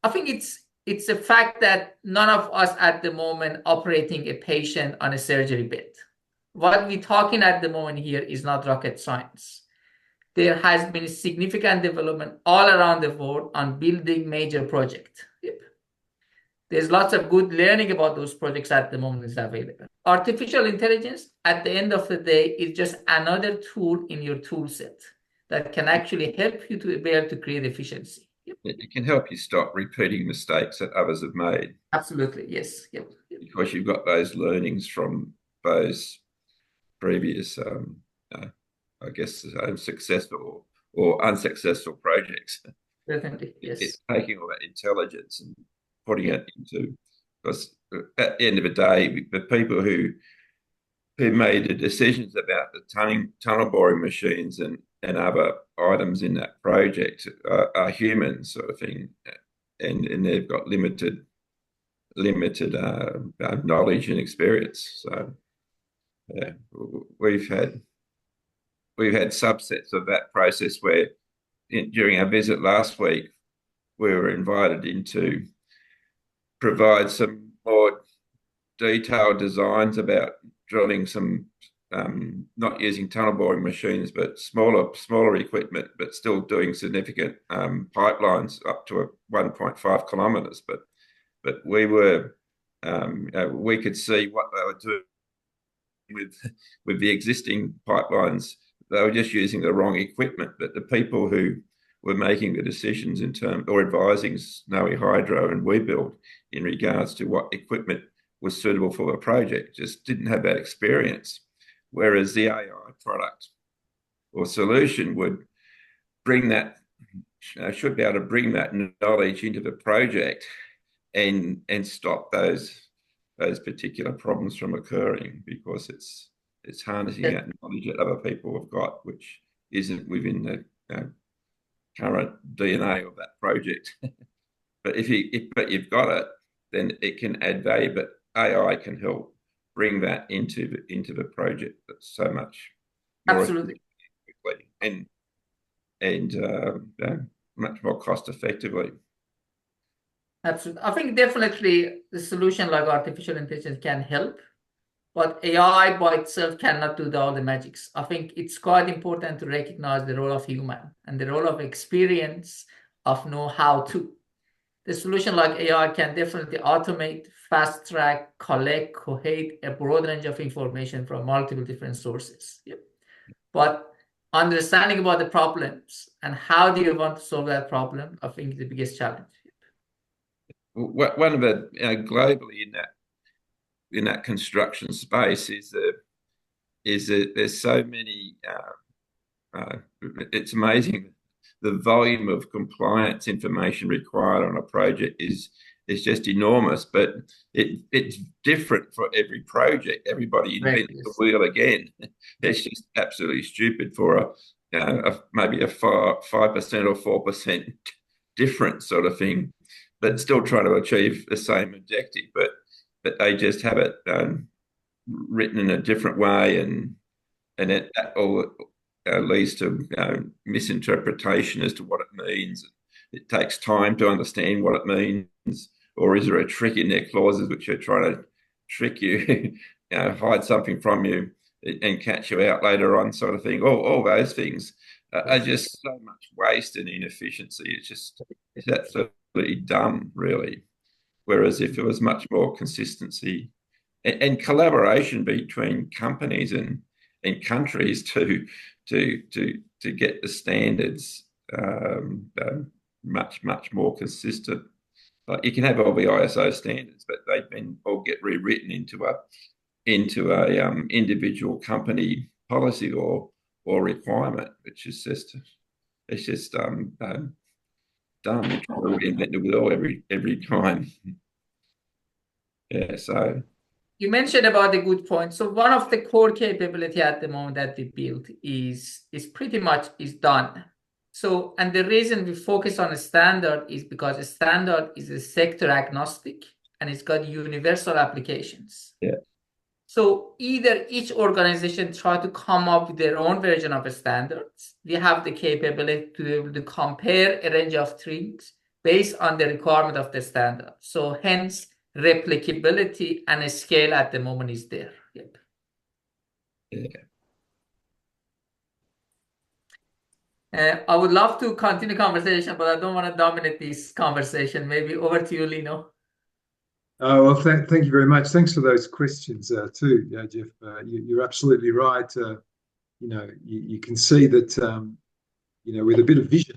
S6: think it's a fact that none of us at the moment operating a patient on a surgery bed. What we're talking at the moment here is not rocket science. There has been significant development all around the world on building major projects. Yep. There's lots of good learning about those projects at the moment is available. Artificial intelligence, at the end of the day, is just another tool in your tool set that can actually help you to be able to create efficiency. Yep.
S3: It can help you stop repeating mistakes that others have made.
S6: Absolutely, yes. Yep.
S3: Because you've got those learnings from those previous, I guess, successful or unsuccessful projects.
S6: Definitely, yes.
S3: It's taking all that intelligence and putting it into, because at the end of the day, the people who made the decisions about the tunnel boring machines and other items in that project are humans, sort of thing, and they've got limited knowledge and experience. So yeah, we've had subsets of that process where during our visit last week, we were invited in to provide some more detailed designs about drilling some, not using tunnel boring machines, but smaller equipment, but still doing significant pipelines up to 1.5 kilometres. But we were, we could see what they were doing with the existing pipelines. They were just using the wrong equipment. But the people who were making the decisions in terms or advising Snowy Hydro and WeBuild in regards to what equipment was suitable for the project just didn't have that experience. Whereas the AI product or solution would bring that, should be able to bring that knowledge into the project and stop those particular problems from occurring, because it's harnessing that knowledge that other people have got, which isn't within the current DNA of that project. But if you've got it, then it can add value. But AI can help bring that into the project that's so much more
S6: absolutely
S3: quickly and much more cost effectively.
S6: Absolutely. I think definitely the solution like artificial intelligence can help, but AI by itself cannot do all the magics. I think it's quite important to recognize the role of human and the role of experience of know how to. The solution like AI can definitely automate, fast track, collect, cohate a broad range of information from multiple different sources. Yep. But understanding about the problems and how do you want to solve that problem, I think is the biggest challenge.
S3: One of the globally in that construction space is that there's so many. It's amazing the volume of compliance information required on a project is just enormous, but it's different for every project. Everybody invents the wheel again. It's just absolutely stupid for maybe a 5% or 4% difference sort of thing, but still trying to achieve the same objective. But they just have it written in a different way, and that all leads to misinterpretation as to what it means. It takes time to understand what it means, or is there a trick in their clauses which are trying to trick you, hide something from you and catch you out later on, sort of thing. All those things are just so much waste and inefficiency. It's absolutely dumb, really. Whereas if there was much more consistency and collaboration between companies and countries to get the standards much more consistent. Like you can have all the ISO standards, but they've been all get rewritten into a individual company policy or requirement, which is just dumb. You try to reinvent the wheel every time. Yeah, so.
S6: You mentioned about the good point. So one of the core capability at the moment that we built is pretty much done. So, and the reason we focus on a standard is because a standard is a sector agnostic and it's got universal applications.
S3: Yeah.
S6: So either each organization try to come up with their own version of a standards. We have the capability to be able to compare a range of things based on the requirement of the standard. So hence, replicability and a scale at the moment is there. Yep.
S3: Yeah.
S6: I would love to continue conversation, but I don't want to dominate this conversation. Maybe over to you, Lino.
S2: Well, thank you very much. Thanks for those questions too, Jeff. You're absolutely right. You can see that with a bit of vision,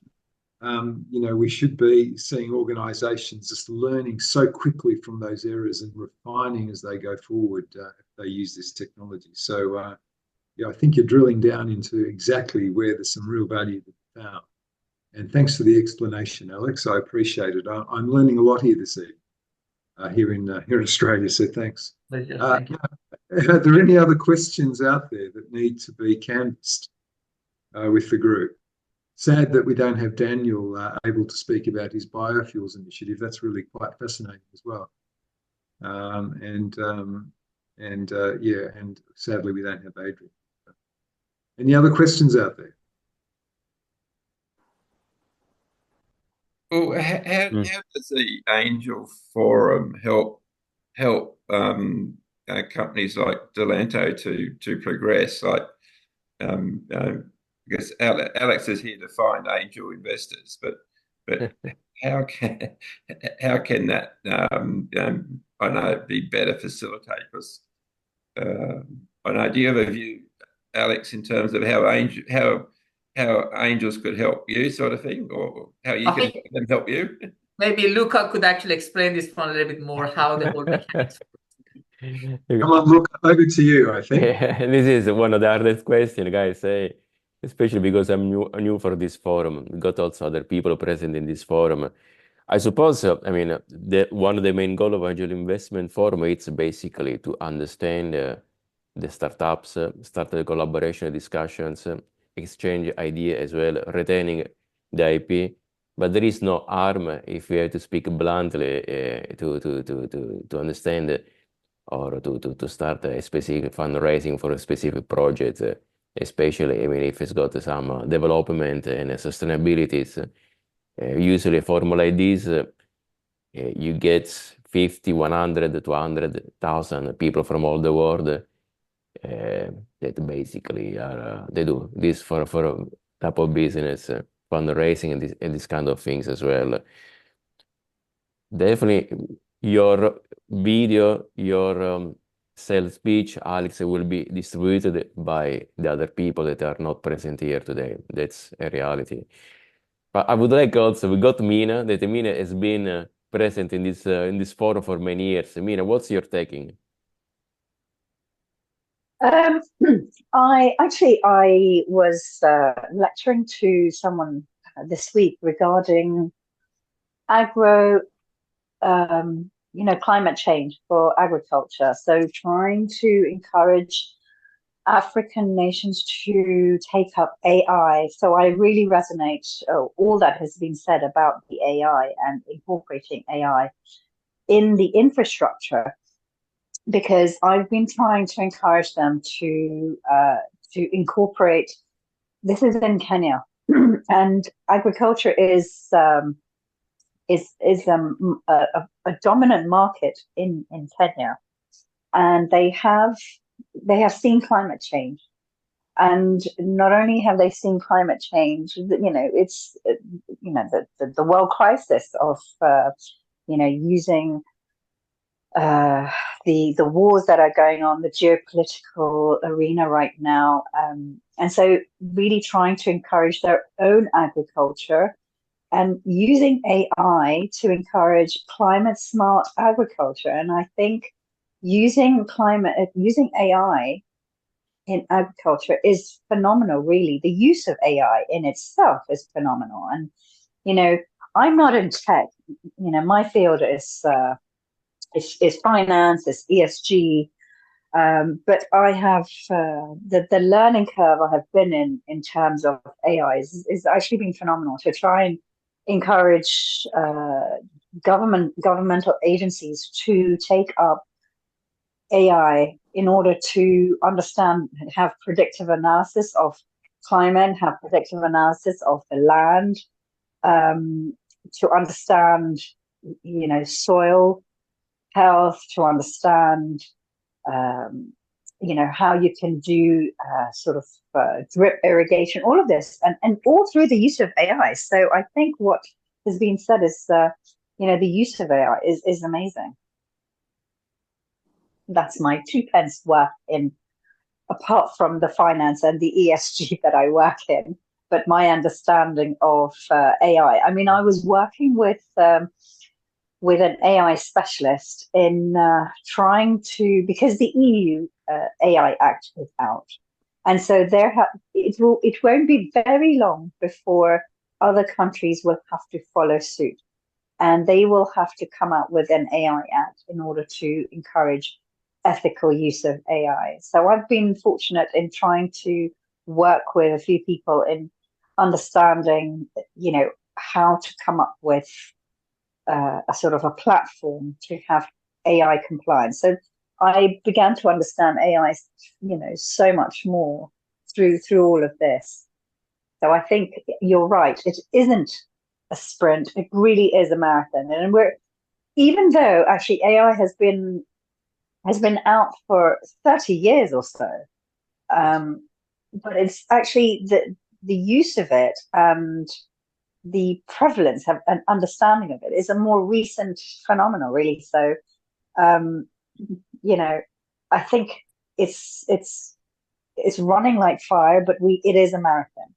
S2: We should be seeing organisations just learning so quickly from those errors and refining as they go forward if they use this technology. So, I think you're drilling down into exactly where there's some real value to be found. And thanks for the explanation, Alex. I appreciate it. I'm learning a lot here this evening, here in Australia. So thanks.
S6: Thank you.
S2: Are there any other questions out there that need to be canvassed with the group? Sad that we don't have Daniel able to speak about his biofuels initiative. That's really quite fascinating as well. And sadly we don't have Adrian. Any other questions out there?
S3: Well, how does the Angel Forum help companies like Delanto to progress? Like, I guess Alex is here to find angel investors, but how can that I know be better facilitate? Because I know, do you have a view, Alex, in terms of how angels could help you, sort of thing, or how you can help them help you?
S6: Maybe Luca could actually explain this one a little bit more, how the whole mechanics works.
S2: Come on, Luca, over to you, I think.
S1: Yeah, this is one of the hardest questions, guys, especially because I'm new for this forum. We got also other people present in this forum. I suppose, one of the main goals of Angel Investment Forum is basically to understand the startups, start the collaboration discussions, exchange idea as well, retaining the IP. But there is no harm, if we have to speak bluntly, to understand or to start a specific fundraising for a specific project, especially if it's got some development and sustainability. Usually a forum like this, you get 50, 100, 200,000 people from all the world that basically they do this for a type of business, fundraising and this kind of things as well. Definitely your video, your sales speech, Alex, will be distributed by the other people that are not present here today. That's a reality. But I would like also, we got Mina, that Mina has been present in this forum for many years. Mina, what's your taking?
S7: I was lecturing to someone this week regarding climate change for agriculture. So trying to encourage African nations to take up AI. So I really resonate all that has been said about the AI and incorporating AI in the infrastructure, because I've been trying to encourage them to incorporate. This is in Kenya, and agriculture is a dominant market in Kenya, and they have seen climate change. And not only have they seen climate change, it's the world crisis of using the wars that are going on, the geopolitical arena right now, and so really trying to encourage their own agriculture and using AI to encourage climate smart agriculture. And I think using AI in agriculture is phenomenal, really. The use of AI in itself is phenomenal. And, I'm not in tech. My field is finance, it's ESG. But I have the learning curve I have been in terms of AI is actually been phenomenal, to try and encourage governmental agencies to take up AI in order to understand, have predictive analysis of climate, have predictive analysis of the land, to understand, soil health, to understand, how you can do drip irrigation, all of this, and all through the use of AI. So I think what has been said is, the use of AI is amazing. That's my 2 pence worth in, apart from the finance and the ESG that I work in. but my understanding of AI. I mean, I was working with an AI specialist in trying to, because the EU AI Act is out, and so it won't be very long before other countries will have to follow suit, and they will have to come out with an AI Act in order to encourage ethical use of AI. So I've been fortunate in trying to work with a few people in understanding, how to come up with a sort of a platform to have AI compliance. So I began to understand AI, so much more through all of this. So I think you're right. It isn't a sprint. It really is a marathon. And even though actually AI has been out for 30 years or so, but it's actually the use of it and the prevalence and understanding of it is a more recent phenomenon, really. So, I think it's running like fire, but it is a marathon.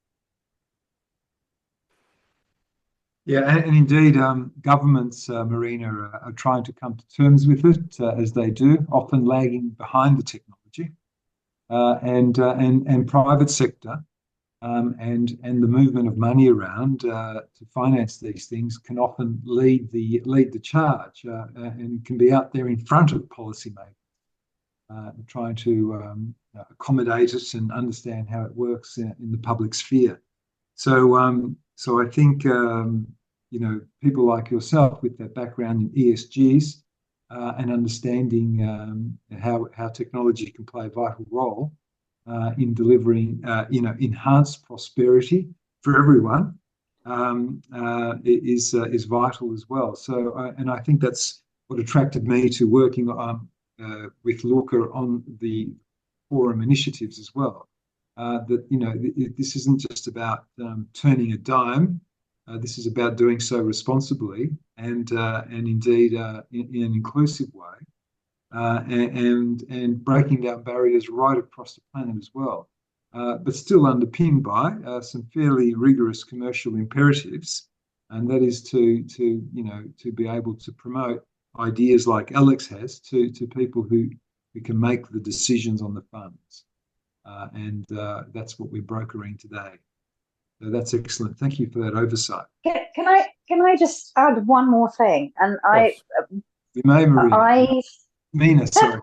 S2: Yeah, and indeed, governments, Marina, are trying to come to terms with it as they do, often lagging behind the technology, and private sector, and the movement of money around to finance these things can often lead the charge, and can be out there in front of policymakers, trying to accommodate it and understand how it works in the public sphere. So I think people like yourself with that background in ESGs and understanding how technology can play a vital role in delivering enhanced prosperity for everyone is vital as well. So and I think that's what attracted me to working with Lorca on the forum initiatives as well. That this isn't just about turning a dime. This is about doing so responsibly and indeed in an inclusive way, and breaking down barriers right across the planet as well, but still underpinned by some fairly rigorous commercial imperatives, and that is to be able to promote ideas like Alex has to people who can make the decisions on the funds. And that's what we're brokering today. So that's excellent. Thank you for that oversight.
S7: Can I just add one more thing? And
S2: you may, Marina. Mina, sorry.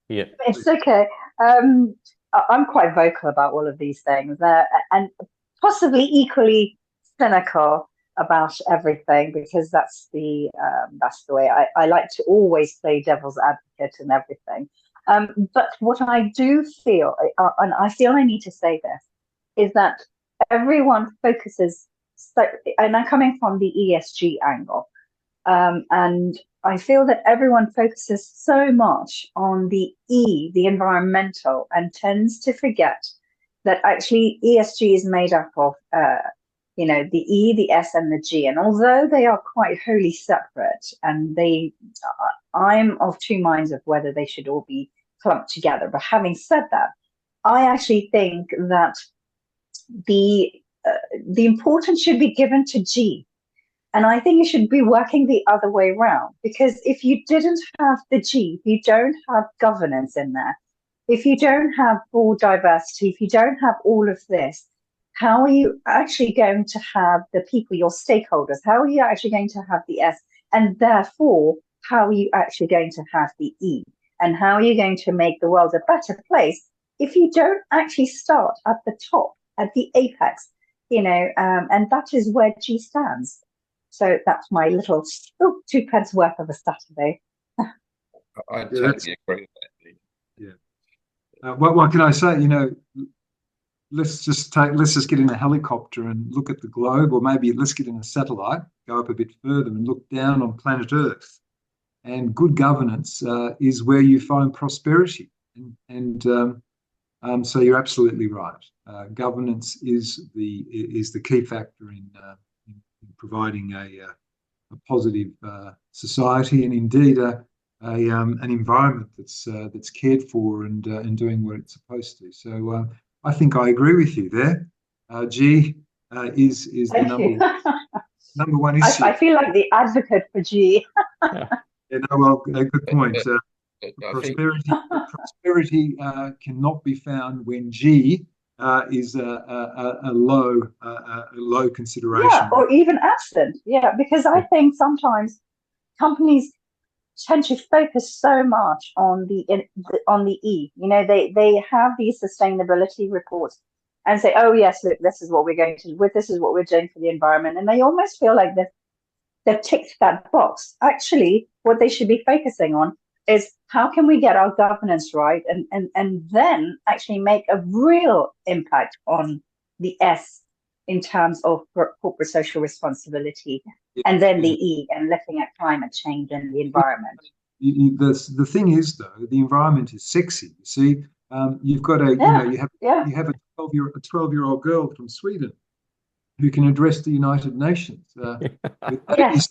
S1: Yeah,
S7: it's okay. I'm quite vocal about all of these things, and possibly equally cynical about everything, because that's the way I like to always play devil's advocate and everything. But what I do feel, and I feel I need to say this, is that everyone focuses, and I'm coming from the ESG angle, and I feel that everyone focuses so much on the E, the environmental, and tends to forget that actually ESG is made up of, the E, the S, and the G. And although they are quite wholly separate, and I'm of two minds of whether they should all be clumped together. But having said that, I actually think that the importance should be given to G. And I think it should be working the other way around, because if you didn't have the G, if you don't have governance in there, if you don't have board diversity, if you don't have all of this, how are you actually going to have the people, your stakeholders? How are you actually going to have the S? And therefore, how are you actually going to have the E? And how are you going to make the world a better place if you don't actually start at the top, at the apex, and that is where G stands. So that's my little 2 pence worth of a Saturday.
S3: I totally agree with that.
S2: Yeah. What can I say? Let's just get in a helicopter and look at the globe, or maybe let's get in a satellite, go up a bit further and look down on planet Earth. And good governance is where you find prosperity. And so you're absolutely right. Governance is the key factor in providing a positive society, and indeed an environment that's cared for and doing what it's supposed to. So I think I agree with you there. G is the number one issue.
S7: I feel like the advocate for G.
S1: Yeah.
S2: Well, a good point.
S3: I
S2: Prosperity cannot be found when G is a low consideration.
S7: Yeah, or even absent. Yeah, because I think sometimes companies tend to focus so much on the E. You know, they have these sustainability reports and say, oh yes, look, this is what we're going to do, this is what we're doing for the environment, and they almost feel like they've ticked that box. Actually, what they should be focusing on is how can we get our governance right, and then actually make a real impact on the S in terms of corporate social responsibility, and then the E and looking at climate change and the environment.
S2: The thing is, though, the environment is sexy. You see, you've got you have a 12-year-old girl from Sweden who can address the United Nations.
S7: Yes.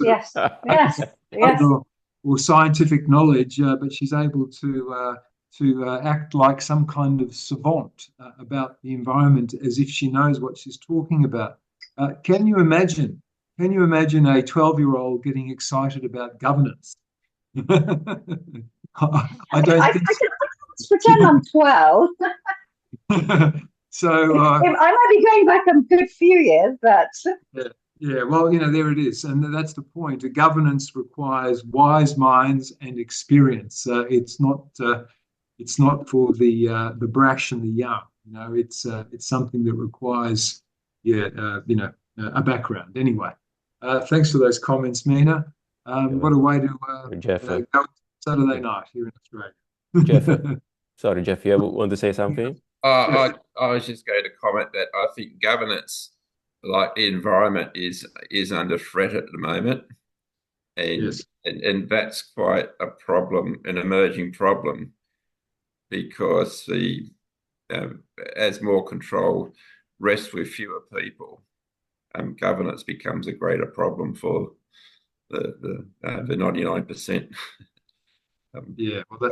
S2: Or scientific knowledge, but she's able to act like some kind of savant about the environment, as if she knows what she's talking about. Can you imagine a 12-year-old getting excited about governance? I don't think so.
S7: Pretend I'm 12.
S2: So
S7: I might be going back a good few years, but
S2: yeah, well, there it is, and that's the point. A governance requires wise minds and experience. It's not for the brash and the young. It's something that requires a background. Anyway, thanks for those comments, Mina. What a way to
S1: Jeff,
S2: go Saturday night here in Australia.
S1: Jeff, sorry, Jeff, you want to say something?
S3: I was just going to comment that I think governance, like the environment, is under threat at the moment, and that's quite a problem, an emerging problem, because as more control rests with fewer people, governance becomes a greater problem for the 99%.
S2: Well,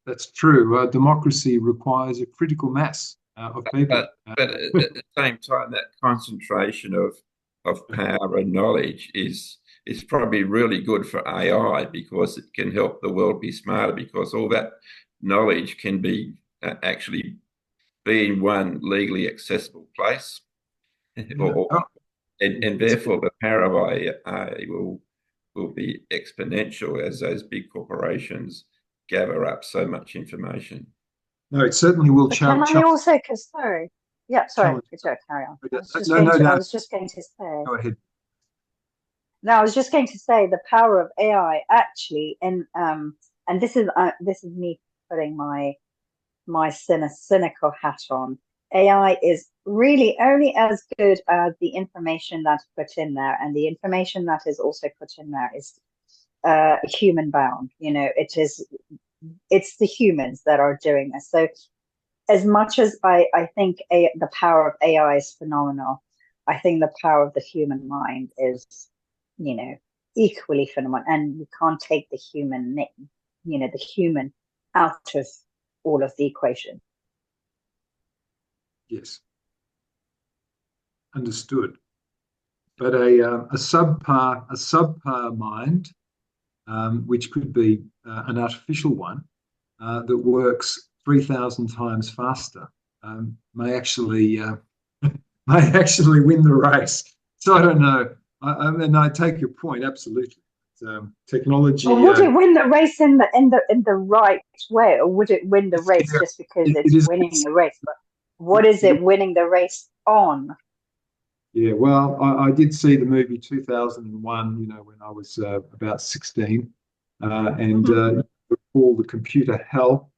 S2: that's true. Democracy requires a critical mass of people.
S3: But at the same time, that concentration of power and knowledge is probably really good for AI, because it can help the world be smarter, because all that knowledge can be actually be in one legally accessible place. And therefore the power of AI will be exponential as those big corporations gather up so much information.
S2: No, it certainly will challenge.
S7: Can I also, sorry, carry on. I was just going to say.
S2: Go ahead.
S7: No, I was just going to say the power of AI actually, and this is me putting my cynical hat on. AI is really only as good as the information that's put in there, and the information that is also put in there is human bound. It's the humans that are doing this. So as much as I think the power of AI is phenomenal, I think the power of the human mind is, equally phenomenal. And you can't take the human out of all of the equation.
S2: Yes. Understood. But a subpar mind, which could be an artificial one, that works 3,000 times faster, may actually win the race. So I don't know. I take your point absolutely. Technology.
S7: Well, would it win the race in the right way, or would it win the race just because it's winning the race? But what is it winning the race on?
S2: Yeah, well, I did see the movie 2001, when I was about 16, and recall the computer hell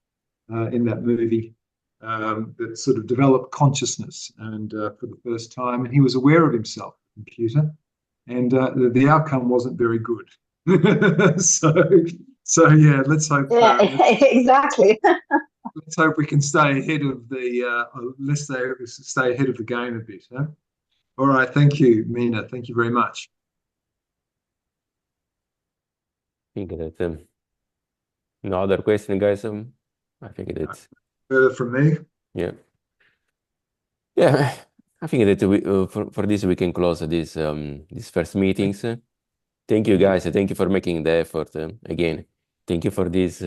S2: in that movie that sort of developed consciousness, and for the first time, and he was aware of himself, the computer, and the outcome wasn't very good. so yeah, let's hope.
S7: Exactly.
S2: Let's hope we can stay ahead of the game a bit. Huh? All right, thank you, Mina. Thank you very much.
S1: I think that no other question, guys. I think that's
S2: further from me.
S1: Yeah. I think that for this we can close these first meetings. Thank you guys. Thank you for making the effort again. Thank you for these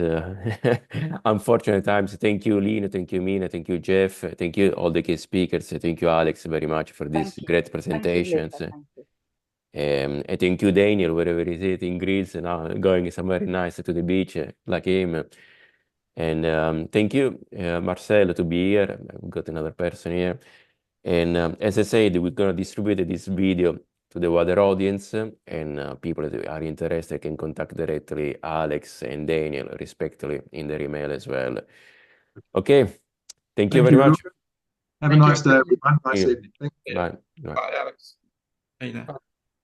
S1: unfortunate times. Thank you, Lina. Thank you, Mina. Thank you, Jeff. Thank you, all the key speakers. Thank you, Alex, very much for these
S7: Thank you.
S1: great
S7: Thank you,
S1: presentations.
S7: Luca. Thank you.
S1: And thank you, Daniel, wherever he is in Greece now, going somewhere nice to the beach, like him. And thank you, Marcelo, to be here. I've got another person here. And as I said, we're going to distribute this video to the wider audience, and people that are interested can contact directly Alex and Daniel, respectively, in their email as well. Okay. Thank you very much.
S2: Have a nice day, everyone. Nice
S1: See you.
S2: evening. Thank you.
S1: Bye. Bye.
S3: Bye, Alex. Hey,